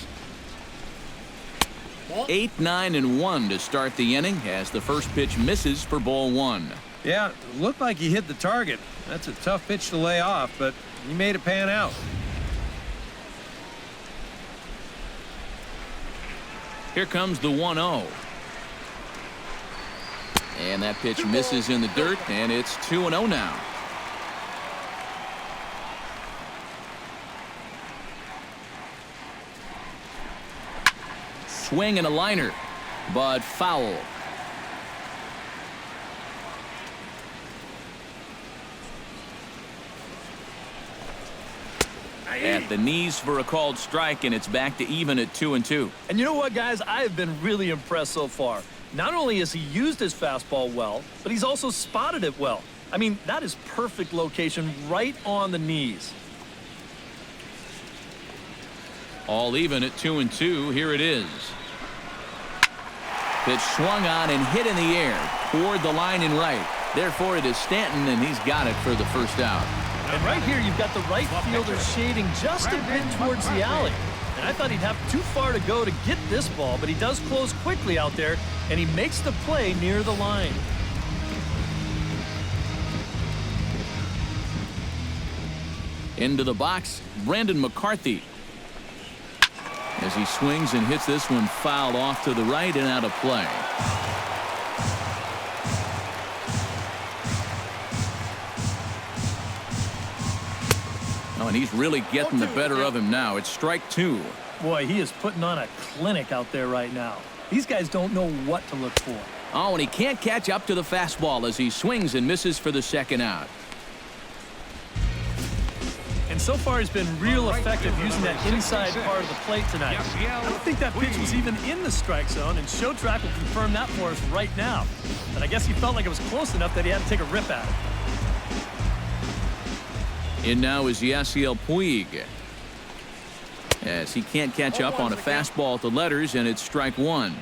8, 9, and 1 to start the inning as the first pitch misses for ball 1. Yeah, looked like he hit the target. That's a tough pitch to lay off, but he made it pan out. Here comes the 1-0. And that pitch misses in the dirt, and it's 2-0 now. Swing and a liner, but foul. At the knees for a called strike, and it's back to even at 2-2. And you know what, guys? I have been really impressed so far. Not only has he used his fastball well, but he's also spotted it well. I mean, that is perfect location right on the knees. All even at 2-2. Here it is. Pitch swung on and hit in the air toward the line and right. Therefore, it is Stanton, and he's got it for the first out. And right here, you've got the right fielder shading just a bit towards the alley. And I thought he'd have too far to go to get this ball, but he does close quickly out there, and he makes the play near the line. Into the box, Brandon McCarthy. As he swings and hits this one foul off to the right and out of play. Oh, and he's really getting the better of him now. It's strike 2. Boy, he is putting on a clinic out there right now. These guys don't know what to look for. Oh, and he can't catch up to the fastball as he swings and misses for the second out. And so far, he's been real effective using that inside part of the plate tonight. I don't think that pitch was even in the strike zone, and Show Track will confirm that for us right now. But I guess he felt like it was close enough that he had to take a rip at it. In now is Yasiel Puig. As he can't catch up on a fastball at the letters, and it's strike 1.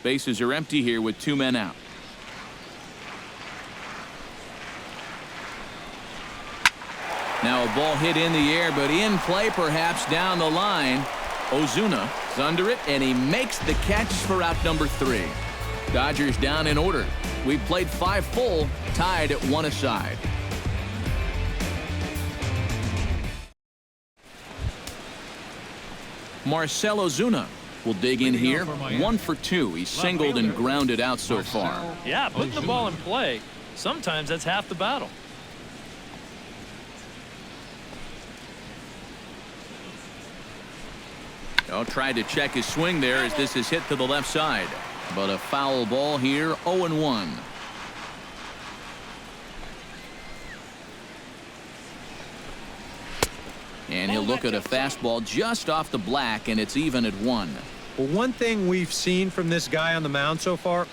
Bases are empty here with 2 men out. Now a ball hit in the air, but in play perhaps down the line. Ozuna is under it, and he makes the catch for out number 3. Dodgers down in order. We've played 5 full, tied at 1 aside. Marcell Ozuna will dig in here. 1 for 2. He's singled and grounded out so far. Yeah, putting the ball in play, sometimes that's half the battle. Oh, tried to check his swing there as this is hit to the left side. But a foul ball here, 0-1. And he'll look at a fastball just off the black, and it's even at 1. Well, one thing we've seen from this guy on the mound so far,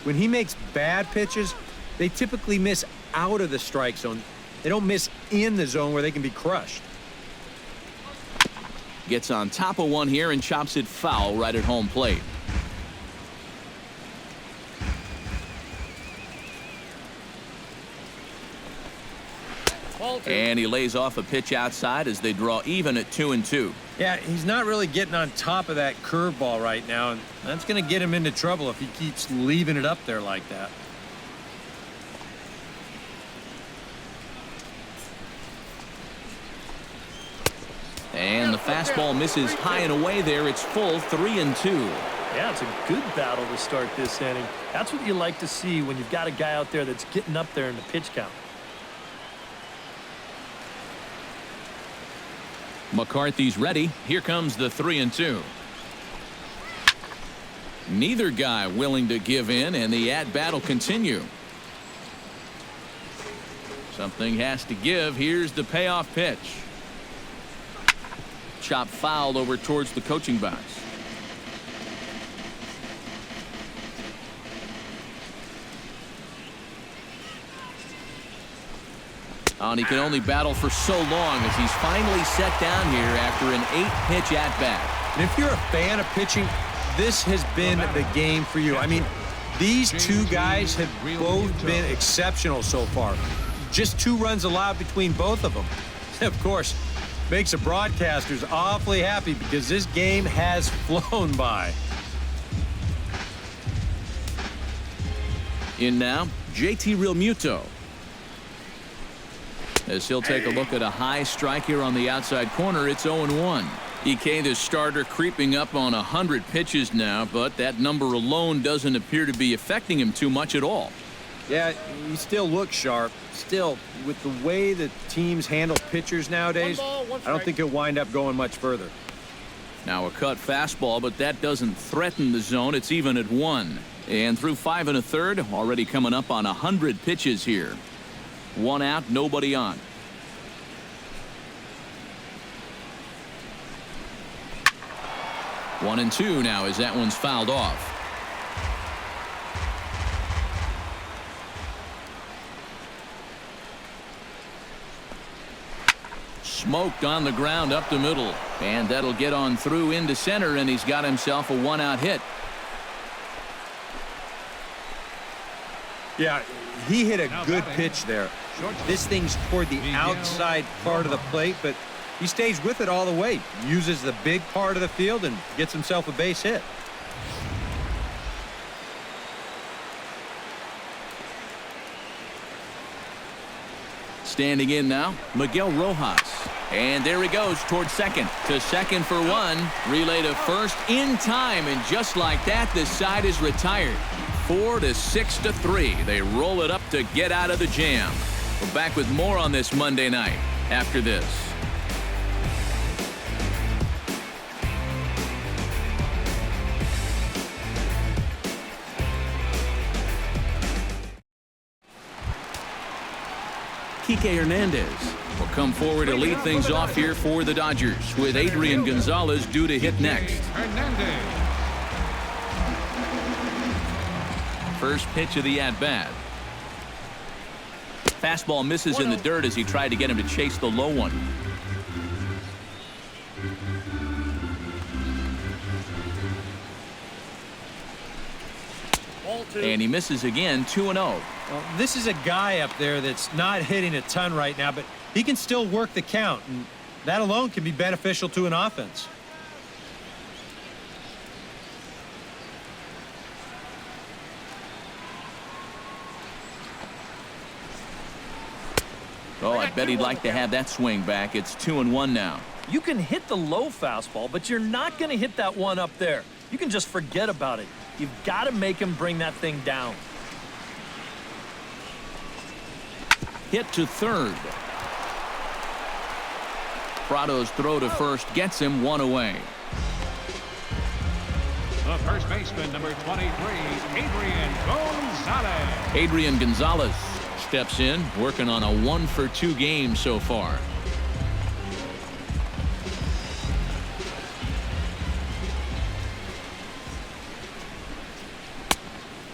when he makes bad pitches, they typically miss out of the strike zone. They don't miss in the zone where they can be crushed. Gets on top of one here and chops it foul right at home plate. And he lays off a pitch outside as they draw even at 2-2. Yeah, he's not really getting on top of that curveball right now, and that's going to get him into trouble if he keeps leaving it up there like that. And the fastball misses high and away there. It's full 3-2. Yeah, it's a good battle to start this inning. That's what you like to see when you've got a guy out there that's getting up there in the pitch count. McCarthy's ready. Here comes the 3-2. Neither guy willing to give in, and the at-bat will continue. Something has to give. Here's the payoff pitch. Chop foul over towards the coaching box. And he can only battle for so long as he's finally set down here after an 8-pitch at-bat. And if you're a fan of pitching, this has been the game for you. I mean, these two guys have both been exceptional so far. Just 2 runs allowed between both of them. Of course, makes the broadcasters awfully happy because this game has flown by. In now, JT Realmuto. As he'll take a look at a high strike here on the outside corner, it's 0-1. EK, the starter, creeping up on 100 pitches now, but that number alone doesn't appear to be affecting him too much at all. Yeah, he still looks sharp. Still, with the way that teams handle pitchers nowadays, I don't think he'll wind up going much further. Now a cut fastball, but that doesn't threaten the zone. It's even at 1. And through 5 1/3, already coming up on 100 pitches here. 1 out, nobody on. One and 2 now as that one's fouled off. Smoked on the ground up the middle, and that'll get on through into center, and he's got himself a 1-out hit. Yeah, he hit a good pitch there. This thing's toward the outside part of the plate, but he stays with it all the way. Uses the big part of the field and gets himself a base hit. Standing in now, Miguel Rojas. And there he goes towards second. To second for 1. Relay to first in time, and just like that, the side is retired. 4 to 6 to 3. They roll it up to get out of the jam. We're back with more on this Monday night after this. Kike Hernandez will come forward to lead things off here for the Dodgers, with Adrian Gonzalez due to hit next. First pitch of the at-bat. Fastball misses in the dirt as he tried to get him to chase the low one. And he misses again, 2-0. Well, this is a guy up there that's not hitting a ton right now, but he can still work the count, and that alone can be beneficial to an offense. Oh, I bet he'd like to have that swing back. It's 2-1 now. You can hit the low fastball, but you're not going to hit that one up there. You can just forget about it. You've got to make him bring that thing down. Hit to third. Prado's throw to first gets him 1 away. The first baseman, number 23, Adrian Gonzalez. Adrian Gonzalez steps in, working on a 1-for-2 game so far.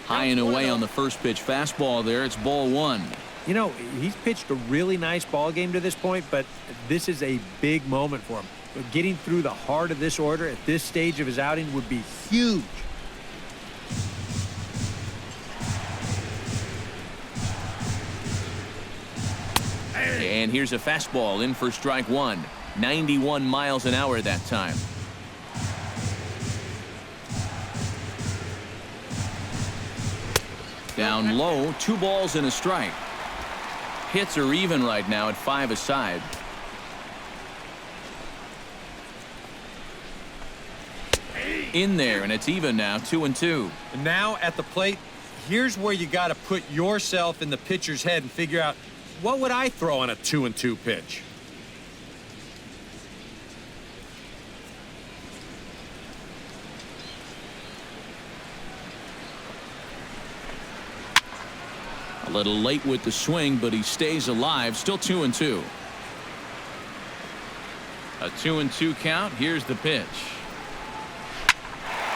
High and away on the first pitch fastball there. It's ball 1. You know, he's pitched a really nice ball game to this point, but this is a big moment for him. Getting through the heart of this order at this stage of his outing would be huge. And here's a fastball in for strike 1. 91 miles an hour that time. Down low, 2 balls and a strike. Hits are even right now at 5 aside. In there, and it's even now, 2-2. And now at the plate, here's where you got to put yourself in the pitcher's head and figure out, what would I throw on a 2-2 pitch? A little late with the swing, but he stays alive. Still 2-2. A 2-2 count. Here's the pitch.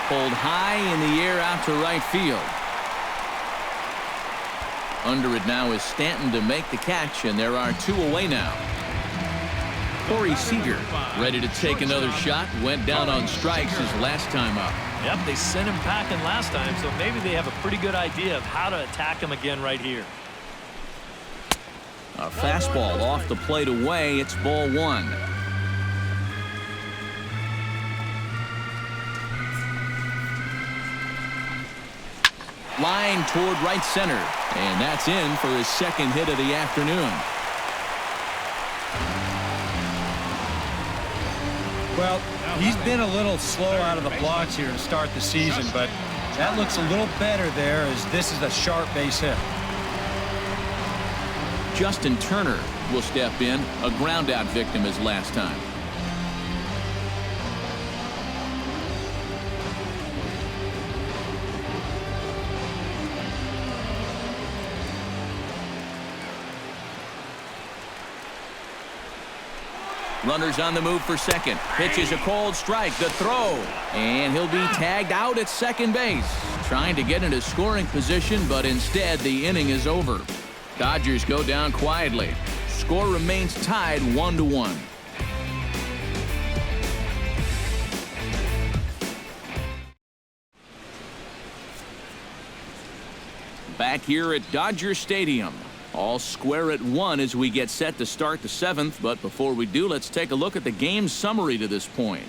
Pulled high in the air out to right field. Under it now is Stanton to make the catch, and there are 2 away now. Corey Seager ready to take another shot. Went down on strikes his last time up. Yep, they sent him packing last time, so maybe they have a pretty good idea of how to attack him again right here. A fastball off the plate away. It's ball 1. Line toward right center, and that's in for his second hit of the afternoon. Well, he's been a little slow out of the blocks here to start the season, but that looks a little better there as this is a sharp base hit. Justin Turner will step in, a ground out victim as last time. Runners on the move for second. Pitches a cold strike. The throw. And he'll be tagged out at second base. Trying to get into scoring position, but instead the inning is over. Dodgers go down quietly. Score remains tied 1-1. Back here at Dodger Stadium. All square at 1 as we get set to start the 7th. But before we do, let's take a look at the game summary to this point.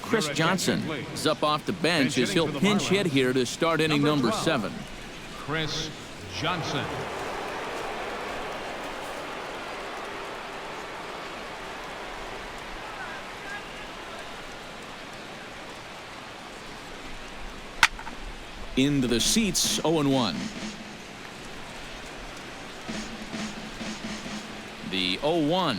Chris Johnson is up off the bench as he'll pinch hit here to start inning number 7. Chris Johnson. Into the seats, 0-1. The 0-1.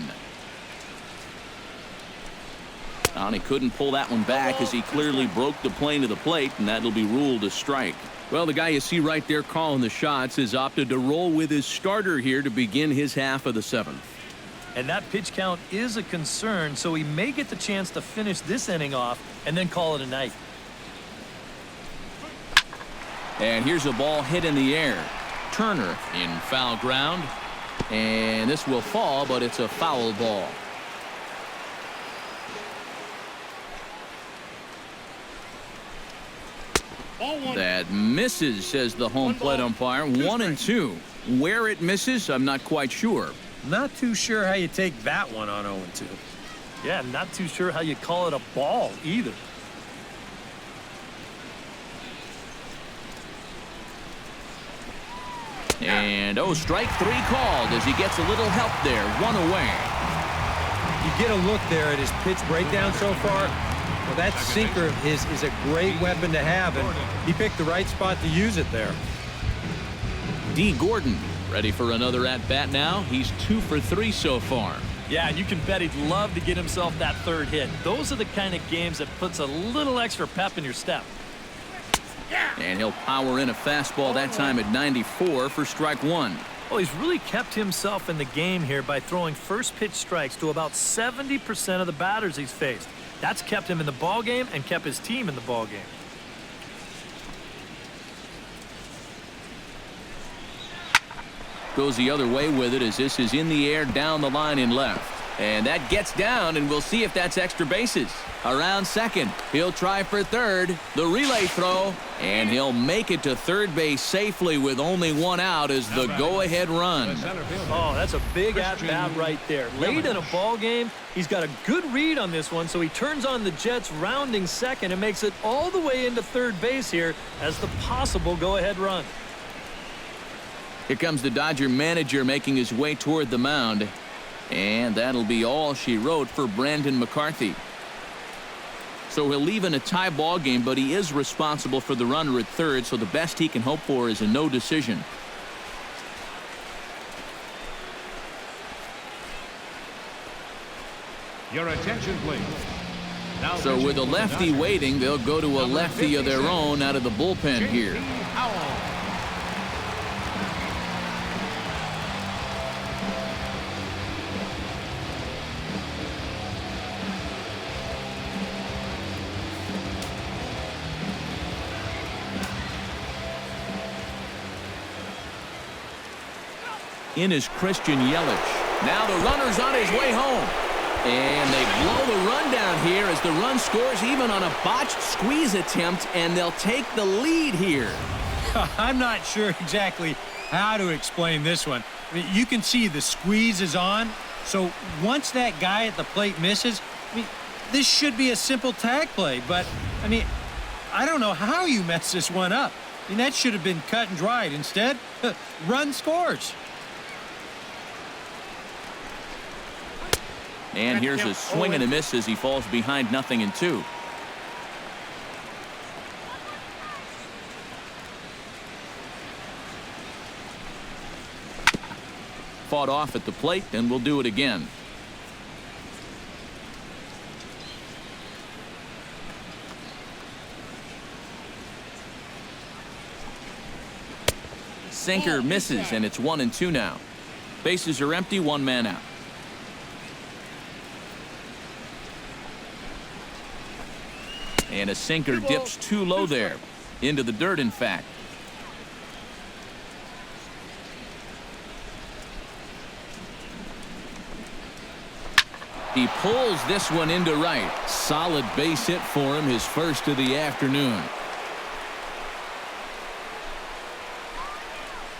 And he couldn't pull that one back as he clearly broke the plane of the plate, and that'll be ruled a strike. Well, the guy you see right there calling the shots has opted to roll with his starter here to begin his half of the 7th. And that pitch count is a concern, so he may get the chance to finish this inning off and then call it a night. And here's a ball hit in the air. Turner in foul ground. And this will fall, but it's a foul ball. That misses, says the home plate umpire. 1-2. Where it misses, I'm not quite sure. Not too sure how you take that one on 0-2. Yeah, I'm not too sure how you call it a ball either. And, strike 3 called as he gets a little help there. 1 away. You get a look there at his pitch breakdown so far. Well, that sinker of his is a great weapon to have, and he picked the right spot to use it there. D. Gordon ready for another at-bat now. He's 2 for 3 so far. Yeah, and you can bet he'd love to get himself that 3rd hit. Those are the kind of games that puts a little extra pep in your step. And he'll power in a fastball that time at 94 for strike 1. Well, he's really kept himself in the game here by throwing first pitch strikes to about 70% of the batters he's faced. That's kept him in the ball game and kept his team in the ball game. Goes the other way with it as this is in the air down the line in left. And that gets down, and we'll see if that's extra bases. Around second, he'll try for third. The relay throw, and he'll make it to third base safely with only 1 out as the go-ahead run. Oh, that's a big at-bat right there. Late in a ball game, he's got a good read on this one, so he turns on the Jets rounding second and makes it all the way into third base here as the possible go-ahead run. Here comes the Dodger manager making his way toward the mound. And that'll be all she wrote for Brandon McCarthy. So he'll leave in a tie ball game, but he is responsible for the runner at third, so the best he can hope for is a no decision. Your attention, please. Now So with a lefty waiting, they'll go to a lefty of their own out of the bullpen here. In is Christian Yelich. Now the runner's on his way home. And they blow the run down here as the run scores even on a botched squeeze attempt, and they'll take the lead here. I'm not sure exactly how to explain this one. I mean, you can see the squeeze is on, so once that guy at the plate misses, I mean, this should be a simple tag play, but, I mean, I don't know how you mess this one up. I mean, that should have been cut and dried. Instead, run scores. And here's a swing and a miss as he falls behind 0-2. Fought off at the plate, and we'll do it again. Sinker misses, and it's 1-2 now. Bases are empty, one man out. And a sinker dips too low there. Into the dirt, in fact. He pulls this one into right. Solid base hit for him, his first of the afternoon.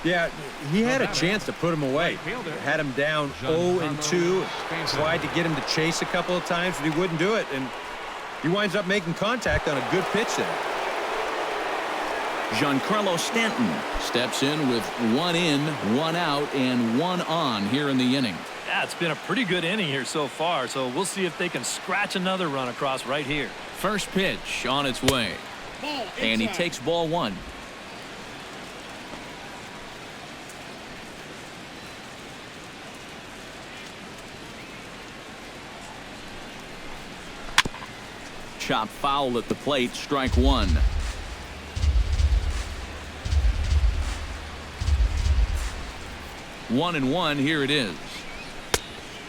Yeah, he had a chance to put him away. Had him down 0-2. Tried to get him to chase a couple of times, but he wouldn't do it. And he winds up making contact on a good pitch there. Giancarlo Stanton steps in with 1 in, 1 out, and 1 on here in the inning. Yeah, it's been a pretty good inning here so far, so we'll see if they can scratch another run across right here. First pitch on its way. And he takes ball 1. Chop foul at the plate, strike 1. One and 1, here it is.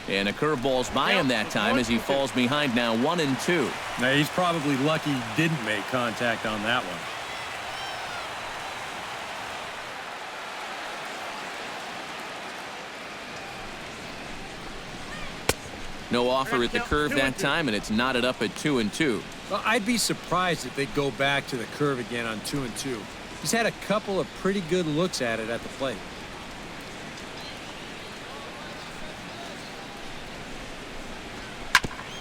And a curveball's by him that time as he falls behind now 1-2. Now, he's probably lucky he didn't make contact on that one. No offer at the curve that time, and it's knotted up at 2-2. Well, I'd be surprised if they go back to the curve again on 2-2. He's had a couple of pretty good looks at it at the plate.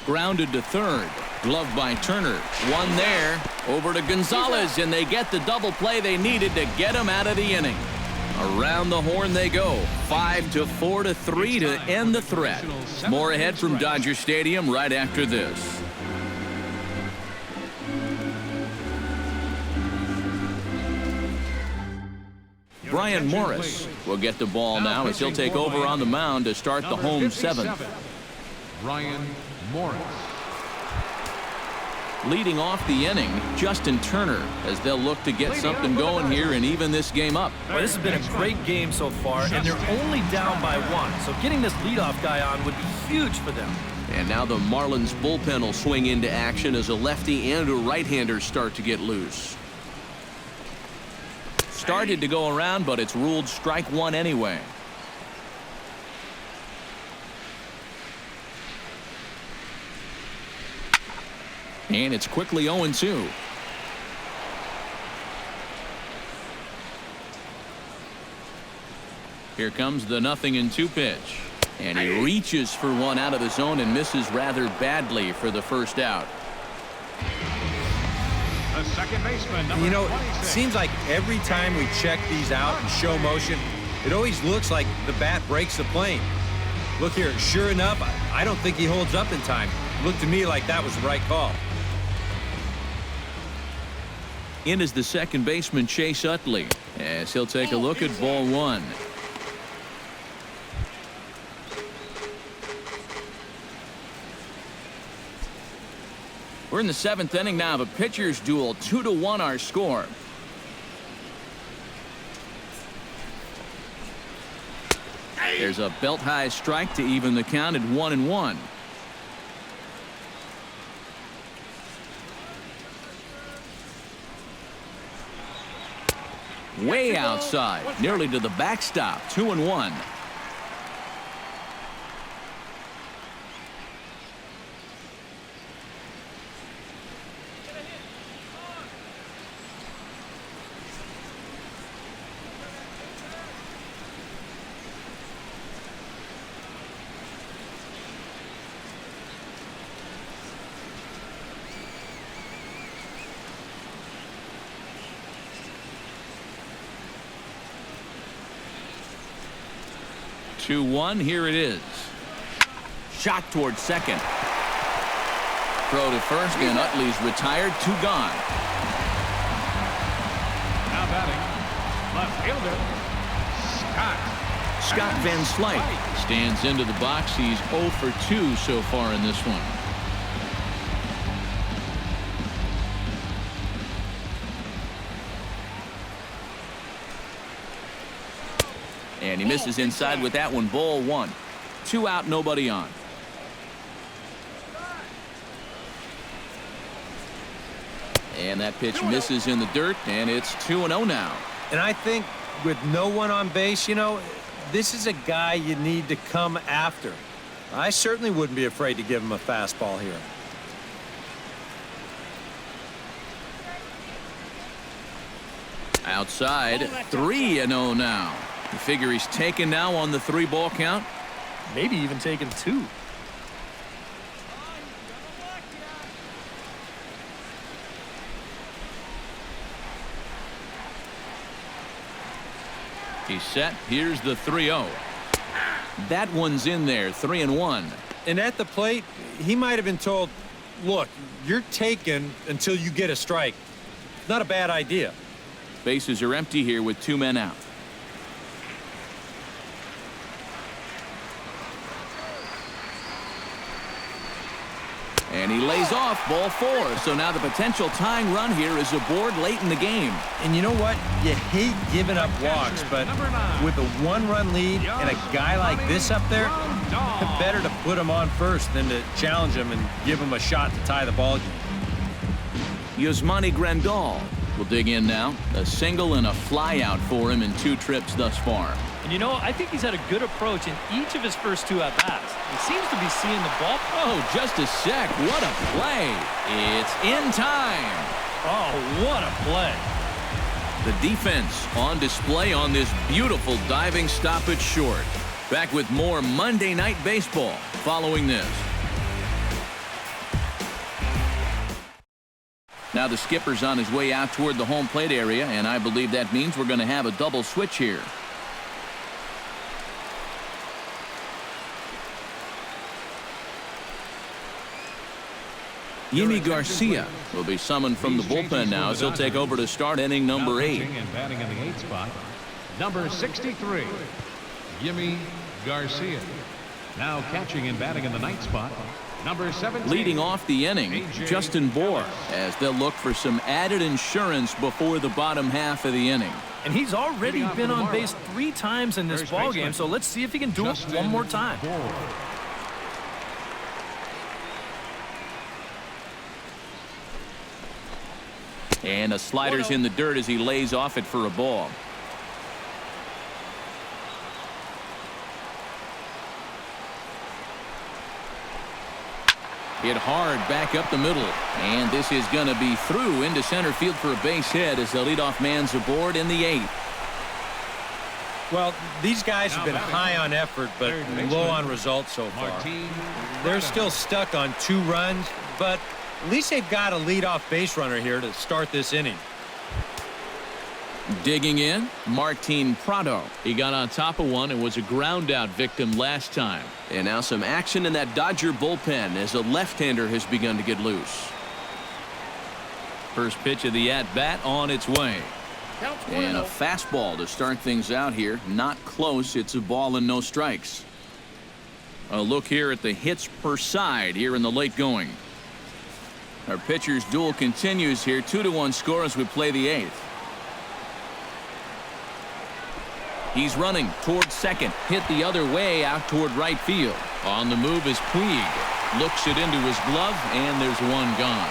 Grounded to third. Gloved by Turner. One there. Over to Gonzalez, and they get the double play they needed to get him out of the inning. Around the horn they go. 5-4-3 to end the threat. More ahead from Dodger Stadium right after this. Brian Morris will get the ball now as he'll take over on the mound to start the home 7th. Brian Morris. Leading off the inning, Justin Turner, as they'll look to get something going here and even this game up. Well, this has been a great game so far, and they're only down by 1. So getting this leadoff guy on would be huge for them. And now the Marlins bullpen will swing into action as a lefty and a right-hander start to get loose. Started to go around, but it's ruled strike 1 anyway. And it's quickly 0-2. Here comes the 0-2 pitch. And he reaches for one out of the zone and misses rather badly for the first out. The second baseman, number You know, 26. it seems like every time we check these out in show motion, it always looks like the bat breaks the plane. Look here, sure enough, I don't think he holds up in time. Looked to me like that was the right call. In is the second baseman, Chase Utley, as he'll take a look at ball one. We're in the seventh inning now of a pitcher's duel. 2-1 our score. There's a belt-high strike to even the count at 1-1. Way outside, nearly to the backstop. 2-1. Here it is. Shot towards second. Throw to first, and Utley's retired. 2 gone. Now batting, left fielder, Scott Van Slyke stands into the box. He's 0 for 2 so far in this one. And he misses inside with that one. Ball 1. 2 out, nobody on. And that pitch misses in the dirt, and it's 2-0 now. And I think with no one on base, you know, this is a guy you need to come after. I certainly wouldn't be afraid to give him a fastball here. Outside, 3-0 now. You figure he's taken now on the 3-ball count? Maybe even taking 2. He's set. Here's the 3-0. That one's in there. 3-1. And at the plate, he might have been told, look, you're taken until you get a strike. Not a bad idea. Bases are empty here with 2 men out. And he lays off. Ball 4. So now the potential tying run here is aboard late in the game. And you know what? You hate giving up walks, but with a 1-run lead and a guy like this up there, better to put him on first than to challenge him and give him a shot to tie the ball game. Yasmani Grandal will dig in now. A single and a fly out for him in 2 trips thus far. And you know, I think he's had a good approach in each of his first 2 at-bats. He seems to be seeing the ball. Oh, just a sec. What a play. It's in time. Oh, what a play. The defense on display on this beautiful diving stop at short. Back with more Monday Night Baseball following this. Now the skipper's on his way out toward the home plate area, and I believe that means we're going to have a double switch here. Yimi Garcia will be summoned from the bullpen now as he'll take over to start inning number 8. And batting in the 8th spot, number 63, Yimi Garcia. Now catching and batting in the 9th spot, number 17. Leading off the inning, Justin Bohr, as they'll look for some added insurance before the bottom half of the inning. And he's already been on base 3 times in this ballgame, so let's see if he can do it one more time. And a slider's in the dirt as he lays off it for a ball. Hit hard back up the middle. And this is going to be through into center field for a base hit as the leadoff man's aboard in the 8th. Well, these guys have been high on effort, but low on results so far. They're still stuck on 2 runs, but at least they've got a leadoff base runner here to start this inning. Digging in, Martin Prado. He got on top of one and was a ground-out victim last time. And now some action in that Dodger bullpen as a left-hander has begun to get loose. First pitch of the at-bat on its way. And a fastball to start things out here. Not close. It's a ball and no strikes. A look here at the hits per side here in the late going. Our pitcher's duel continues here. 2-1 score as we play the 8th. He's running toward second. Hit the other way out toward right field. On the move is Puig. Looks it into his glove, and there's one gone.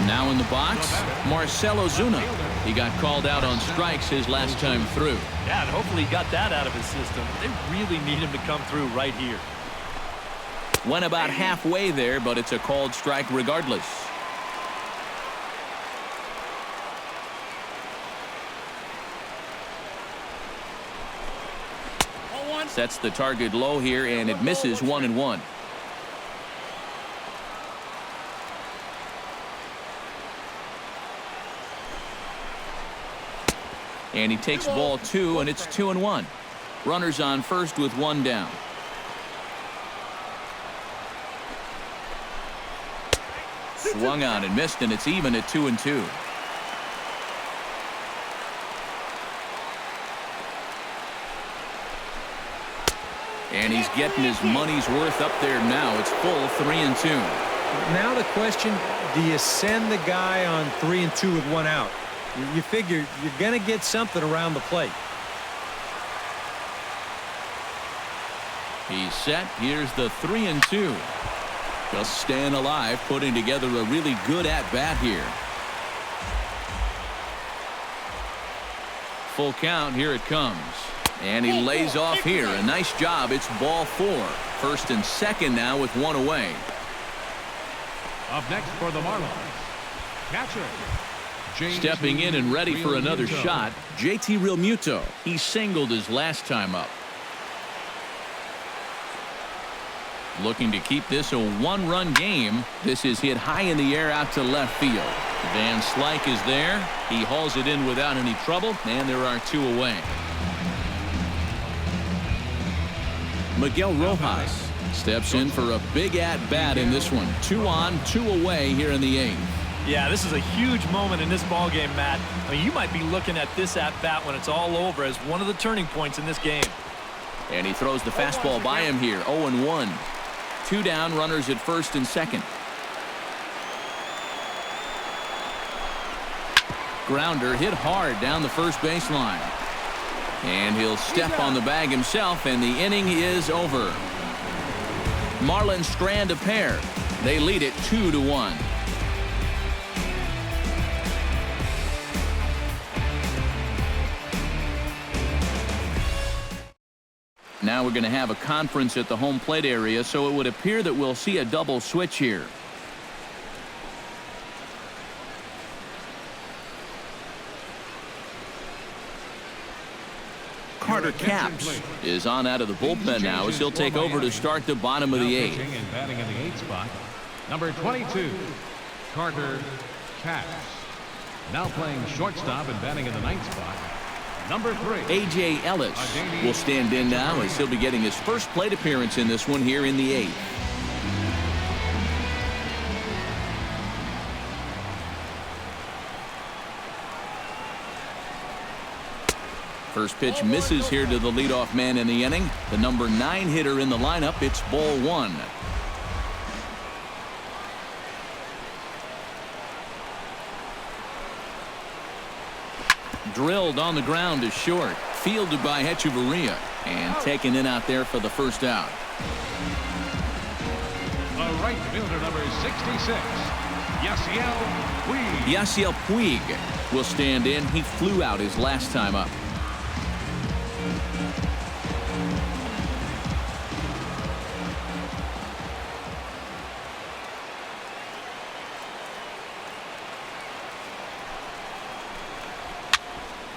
Now in the box, Marcell Ozuna. He got called out on strikes his last time through. Yeah, and hopefully he got that out of his system. They really need him to come through right here. Went about halfway there, but it's a called strike regardless. Sets the target low here, and it misses 1-1. And he takes ball 2, and it's 2-1. Runners on first with one down. Swung on and missed, and it's even at 2-2. And he's getting his money's worth up there now. It's full 3-2. Now the question, do you send the guy on 3-2 with one out? You figure you're going to get something around the plate. He's set. Here's the 3-2. Just staying alive, putting together a really good at-bat here. Full count. Here it comes. And he lays off here. A nice job. It's ball 4. First and second now with one away. Up next for the Marlins, catcher. Stepping in and ready for another shot, JT Realmuto. He singled his last time up. Looking to keep this a one-run game. This is hit high in the air out to left field. Van Slyke is there. He hauls it in without any trouble, and there are 2 away. Miguel Rojas steps in for a big at-bat in this one. 2 on, 2 away here in the 8th. Yeah, this is a huge moment in this ball game, Matt. I mean, you might be looking at this at-bat when it's all over as one of the turning points in this game. And he throws the fastball by him here. 0-1. 2 down, runners at first and second. Grounder hit hard down the first baseline. And he'll step on the bag himself, and the inning is over. Marlins strand a pair. They lead it 2-1. Now we're going to have a conference at the home plate area, so it would appear that we'll see a double switch here. Carter Capps is on out of the bullpen now as he'll take over to start the bottom of the 8th. And batting in the 8th spot, number 22, Carter Capps. Now playing shortstop and batting in the 9th spot, number 3, A.J. Ellis will stand in now as he'll be getting his first plate appearance in this one here in the 8th. First pitch misses here to the leadoff man in the inning. The number 9 hitter in the lineup. It's ball 1. Drilled on the ground is short. Fielded by Hechavarria. And taken in out there for the first out. The right fielder, number 66, Yasiel Puig. Yasiel Puig will stand in. He flew out his last time up.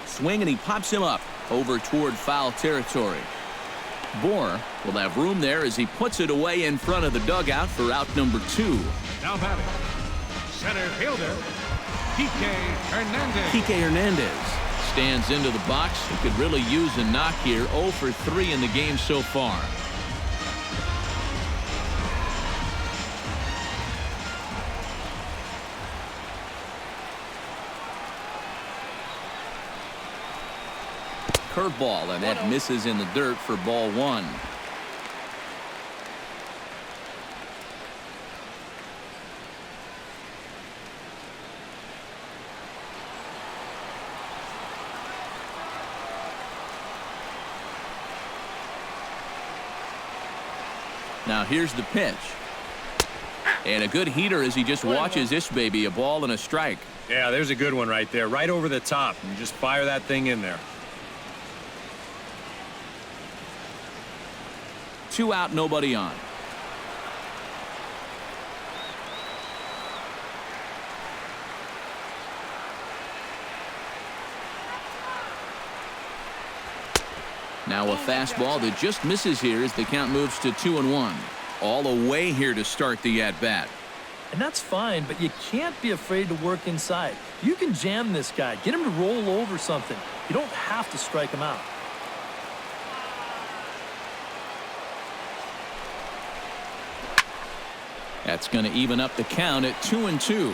Swing, and he pops him up over toward foul territory. Bohr will have room there as he puts it away in front of the dugout for out number 2. Now batting, center fielder, Kike Hernandez stands into the box. He could really use a knock here. 0 for 3 in the game so far. Curveball, and that misses in the dirt for ball 1. Now here's the pitch. And a good heater as he just watches this baby. A ball and a strike. Yeah, there's a good one right there. Right over the top. And just fire that thing in there. 2 out, nobody on. Now a fastball that just misses here as the count moves to 2-1. All away here to start the at-bat. And that's fine, but you can't be afraid to work inside. You can jam this guy. Get him to roll over something. You don't have to strike him out. That's going to even up the count at 2-2.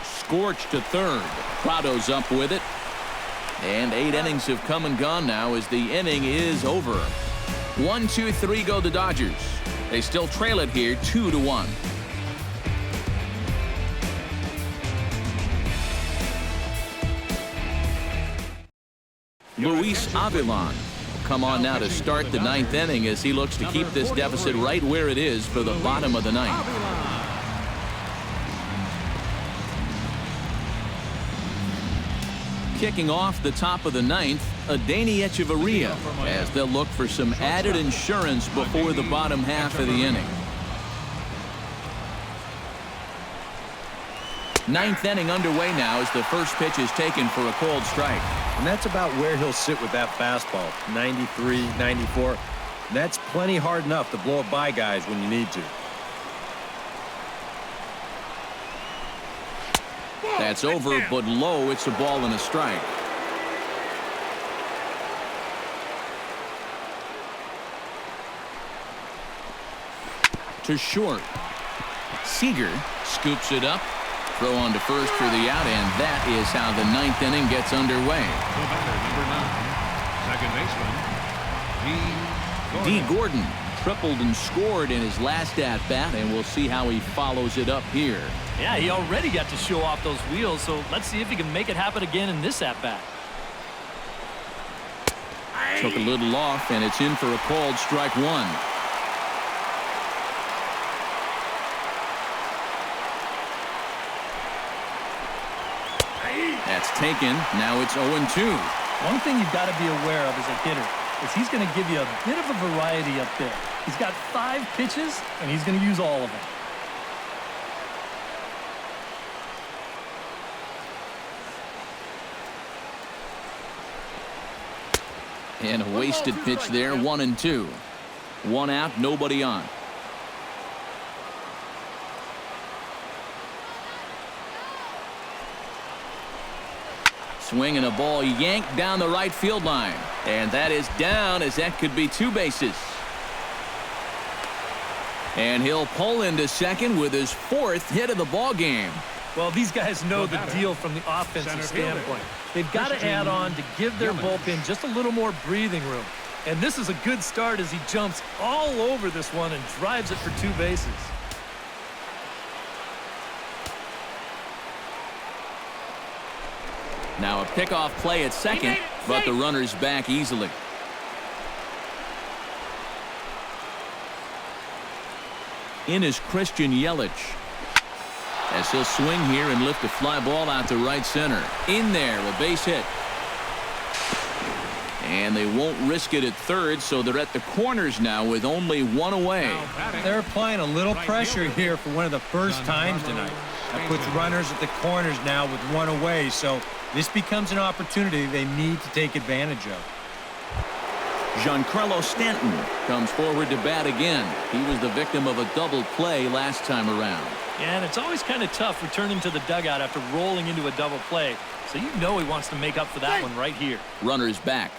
Scorched to third. Prado's up with it. And 8 innings have come and gone now as the inning is over. 1-2-3 go the Dodgers. They still trail it here 2-1. Luis Avilan will come on now to start the 9th inning as he looks to keep this deficit right where it is for the bottom of the 9th. Kicking off the top of the 9th, Adeiny Echeverria, as they'll look for some added insurance before the bottom half of the inning. 9th inning underway now as the first pitch is taken for a cold strike. And that's about where he'll sit with that fastball. 93, 94. That's plenty hard enough to blow it by guys when you need to. That's over, but low. It's a ball and a strike. To short. Seager scoops it up. Throw on to first for the out, and that is how the 9th inning gets underway. The batter, number 9, second baseman, D. Gordon tripled and scored in his last at-bat, and we'll see how he follows it up here. Yeah, he already got to show off those wheels, so let's see if he can make it happen again in this at-bat. Took a little off, and it's in for a called strike 1. That's taken. Now it's 0-2. One thing you've got to be aware of as a hitter is he's going to give you a bit of a variety up there. He's got 5 pitches, and he's going to use all of them. And a wasted pitch there, 1-2. 1 out, nobody on. Swing and a ball yanked down the right field line. And that is down as that could be 2 bases. And he'll pull into second with his 4th hit of the ball game. Well, these guys know the deal from the offensive standpoint. They've got to add on to give their bullpen just a little more breathing room. And this is a good start as he jumps all over this one and drives it for 2 bases. Now a pickoff play at second, but the runner's back easily. In is Christian Yelich. As he'll swing here and lift a fly ball out to right center. In there, a base hit. And they won't risk it at third, so they're at the corners now with only 1 away. They're applying a little pressure here for one of the first times tonight. That puts runners at the corners now with 1 away, so this becomes an opportunity they need to take advantage of. Giancarlo Stanton comes forward to bat again. He was the victim of a double play last time around. Yeah, and it's always kind of tough returning to the dugout after rolling into a double play. So you know he wants to make up for that one right here. Runners back.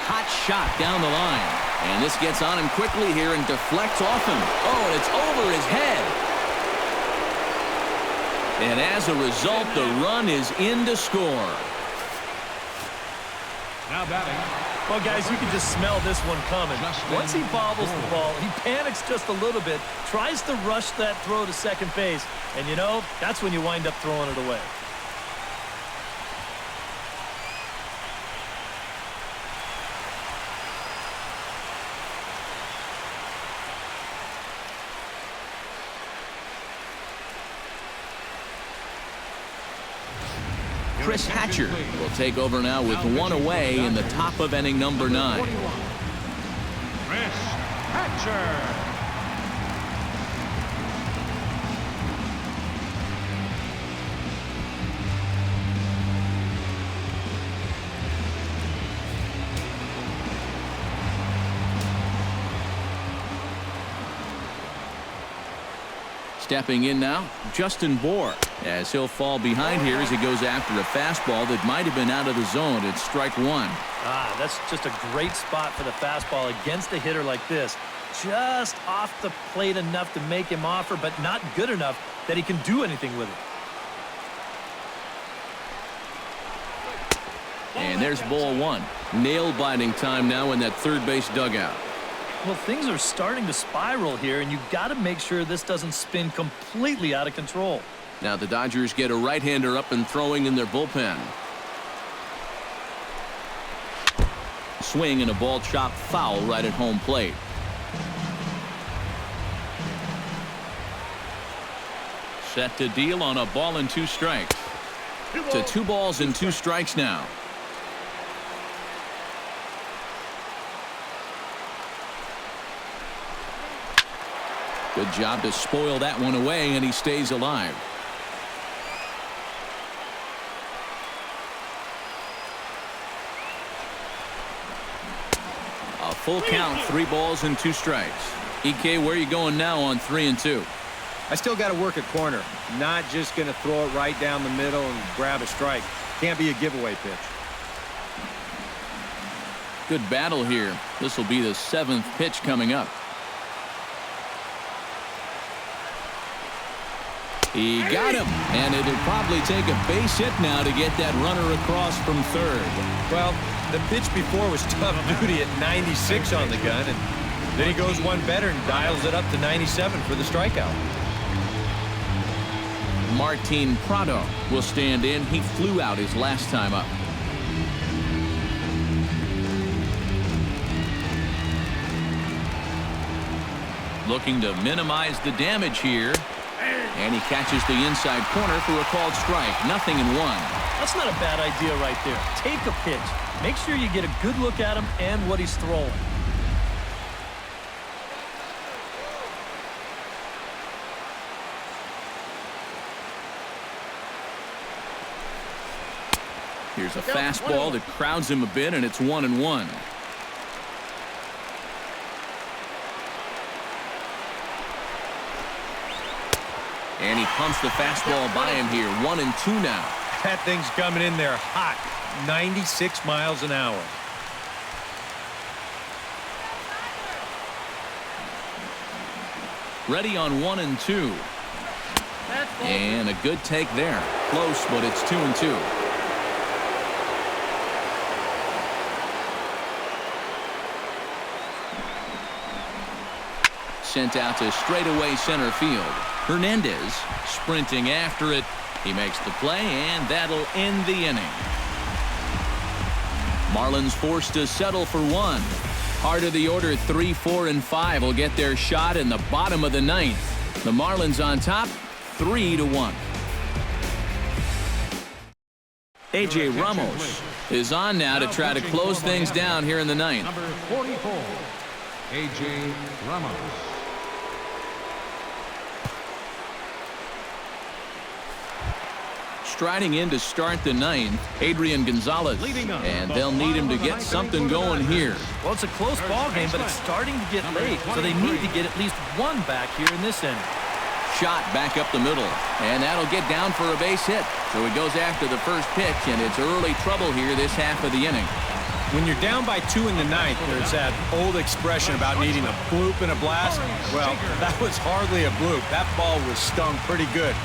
Hot shot down the line. And this gets on him quickly here and deflects off him. Oh, and it's over his head. And as a result, the run is in to score. Now batting. Well, guys, you can just smell this one coming. Once he bobbles the ball, he panics just a little bit, tries to rush that throw to second base, and you know, that's when you wind up throwing it away. Chris Hatcher will take over now with one away in the top of inning number 9. Chris Hatcher. Stepping in now, Justin Bohr, as he'll fall behind here as he goes after a fastball that might have been out of the zone. It's strike 1. That's just a great spot for the fastball against a hitter like this. Just off the plate enough to make him offer, but not good enough that he can do anything with it. And there's ball 1. Nail-biting time now in that third base dugout. Well, things are starting to spiral here, and you've got to make sure this doesn't spin completely out of control. Now the Dodgers get a right-hander up and throwing in their bullpen. Swing and a ball chopped foul right at home plate. Set to deal on a ball and 2 strikes. To 2 balls and 2 strikes now. Good job to spoil that one away, and he stays alive. A full count, 3 balls and 2 strikes. EK, where are you going now on 3 and 2? I still got to work at corner. Not just going to throw it right down the middle and grab a strike. Can't be a giveaway pitch. Good battle here. This will be the 7th pitch coming up. He got him, and it'll probably take a base hit now to get that runner across from third. Well, the pitch before was tough duty at 96 on the gun, and then he goes one better and dials it up to 97 for the strikeout. Martin Prado will stand in. He flew out his last time up. Looking to minimize the damage here. And he catches the inside corner for a called strike. 0-1. That's not a bad idea right there. Take a pitch. Make sure you get a good look at him and what he's throwing. Here's a fastball that crowds him a bit, and it's 1-1. And he pumps the fastball by him here. 1-2 now. That thing's coming in there hot. 96 miles an hour. Ready on 1-2. And a good take there. Close, but it's 2-2. Sent out to straightaway center field. Hernandez sprinting after it. He makes the play, and that'll end the inning. Marlins forced to settle for 1. Heart of the order, 3, 4, and 5 will get their shot in the bottom of the 9th. The Marlins on top, 3-1. A.J. Ramos is on now to try to close things down here in the 9th. Number 44, A.J. Ramos. striding in to start the ninth, Adrian Gonzalez. And they'll need him to get something going here. Well, it's a close ball game, but it's starting to get late, so they need to get at least one back here in this inning. Shot back up the middle, and that'll get down for a base hit. So it goes after the first pitch, and it's early trouble here this half of the inning. When you're down by 2 in the ninth, there's that old expression about needing a bloop and a blast. Well, that was hardly a bloop. That ball was stung pretty good.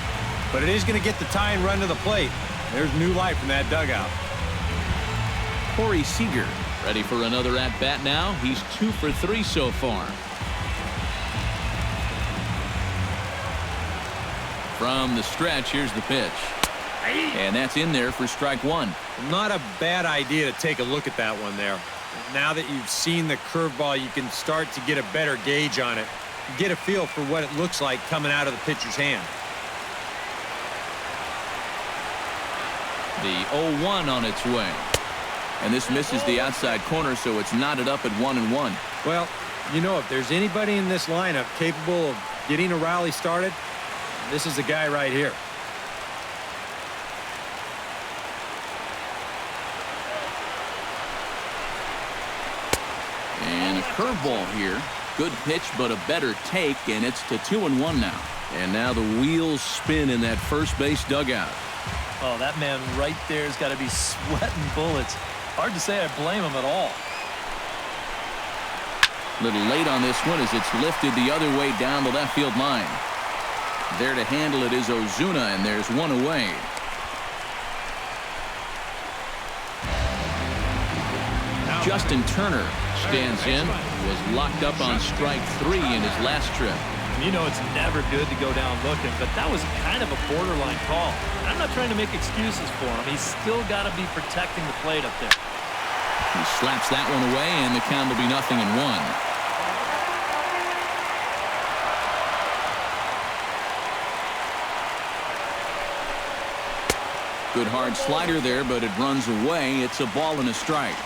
But it is going to get the tying run to the plate. There's new life in that dugout. Corey Seager ready for another at-bat now. He's 2 for 3 so far. From the stretch, here's the pitch. And that's in there for strike 1. Not a bad idea to take a look at that one there. Now that you've seen the curveball, you can start to get a better gauge on it. Get a feel for what it looks like coming out of the pitcher's hand. The 0-1 on its way. And this misses the outside corner, so it's knotted up at 1-1. Well, you know, if there's anybody in this lineup capable of getting a rally started, this is the guy right here. And a curveball here. Good pitch, but a better take, and it's to 2-1 now. And now the wheels spin in that first base dugout. Oh, that man right there has got to be sweating bullets. Hard to say I blame him at all. Little late on this one as it's lifted the other way down the left field line. There to handle it is Ozuna, and there's one away. Justin Turner stands in. Was locked up on strike 3 in his last trip. You know it's never good to go down looking, but that was kind of a borderline call. I'm not trying to make excuses for him. He's still got to be protecting the plate up there. He slaps that one away, and the count will be 0-1. Good hard slider there, but it runs away. It's a ball and a strike.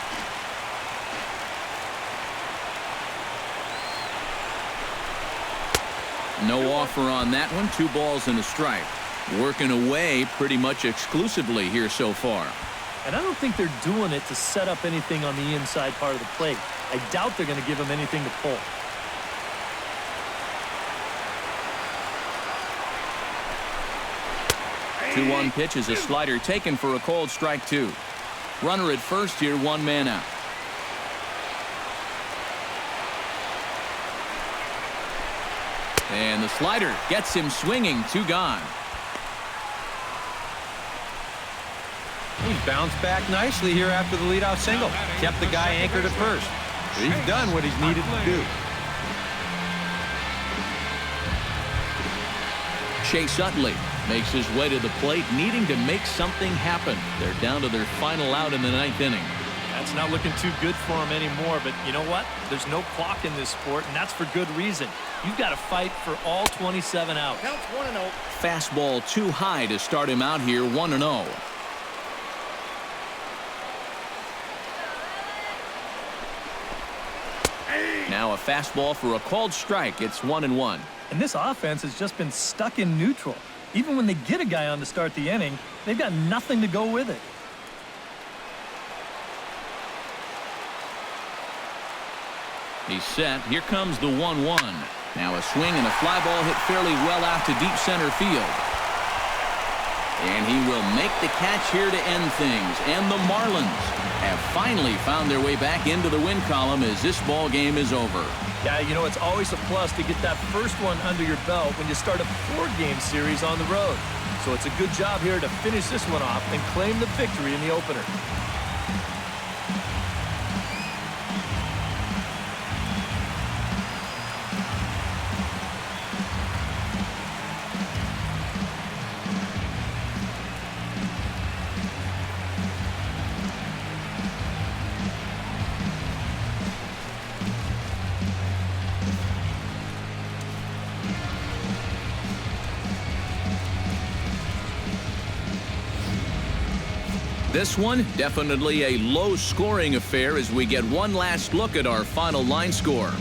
No offer on that one. 2 balls and a strike. Working away pretty much exclusively here so far. And I don't think they're doing it to set up anything on the inside part of the plate. I doubt they're going to give him anything to pull. The 2-1 pitch is a slider taken for a called strike 2. Runner at first here, 1 man out. And the slider gets him swinging. 2 gone. He's bounced back nicely here after the leadoff single. Kept the guy anchored at first. He's done what he's needed to do. Chase Utley makes his way to the plate, needing to make something happen. They're down to their final out in the 9th inning. That's not looking too good for him anymore, but you know what? There's no clock in this sport, and that's for good reason. You've got to fight for all 27 outs. Counts 1-0. Fastball too high to start him out here, 1-0. Now a fastball for a called strike. It's 1-1. And this offense has just been stuck in neutral. Even when they get a guy on to start the inning, they've got nothing to go with it. He's set. Here comes the 1-1. Now a swing and a fly ball hit fairly well out to deep center field. And he will make the catch here to end things. And the Marlins have finally found their way back into the win column as this ball game is over. Yeah, you know, it's always a plus to get that first one under your belt when you start a 4-game series on the road. So it's a good job here to finish this one off and claim the victory in the opener. This one, definitely a low-scoring affair as we get one last look at our final line score.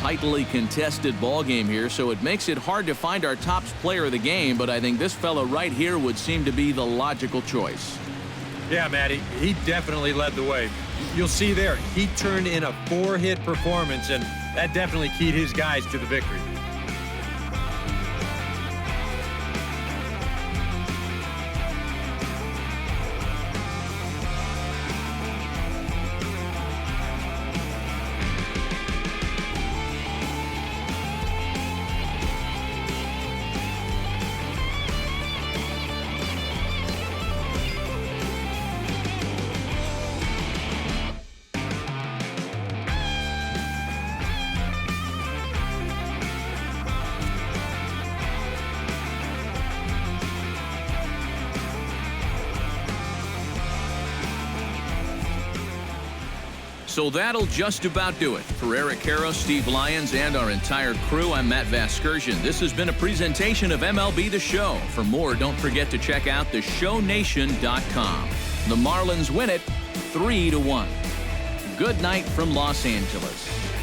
tightly contested ball game here, so it makes it hard to find our top player of the game, but I think this fella right here would seem to be the logical choice. Yeah, Matty, he definitely led the way. You'll see there, he turned in a 4-hit performance, and that definitely keyed his guys to the victory. So that'll just about do it. For Eric Harrow, Steve Lyons, and our entire crew, I'm Matt Vasgersian. This has been a presentation of MLB The Show. For more, don't forget to check out theshownation.com. The Marlins win it 3-1. Good night from Los Angeles.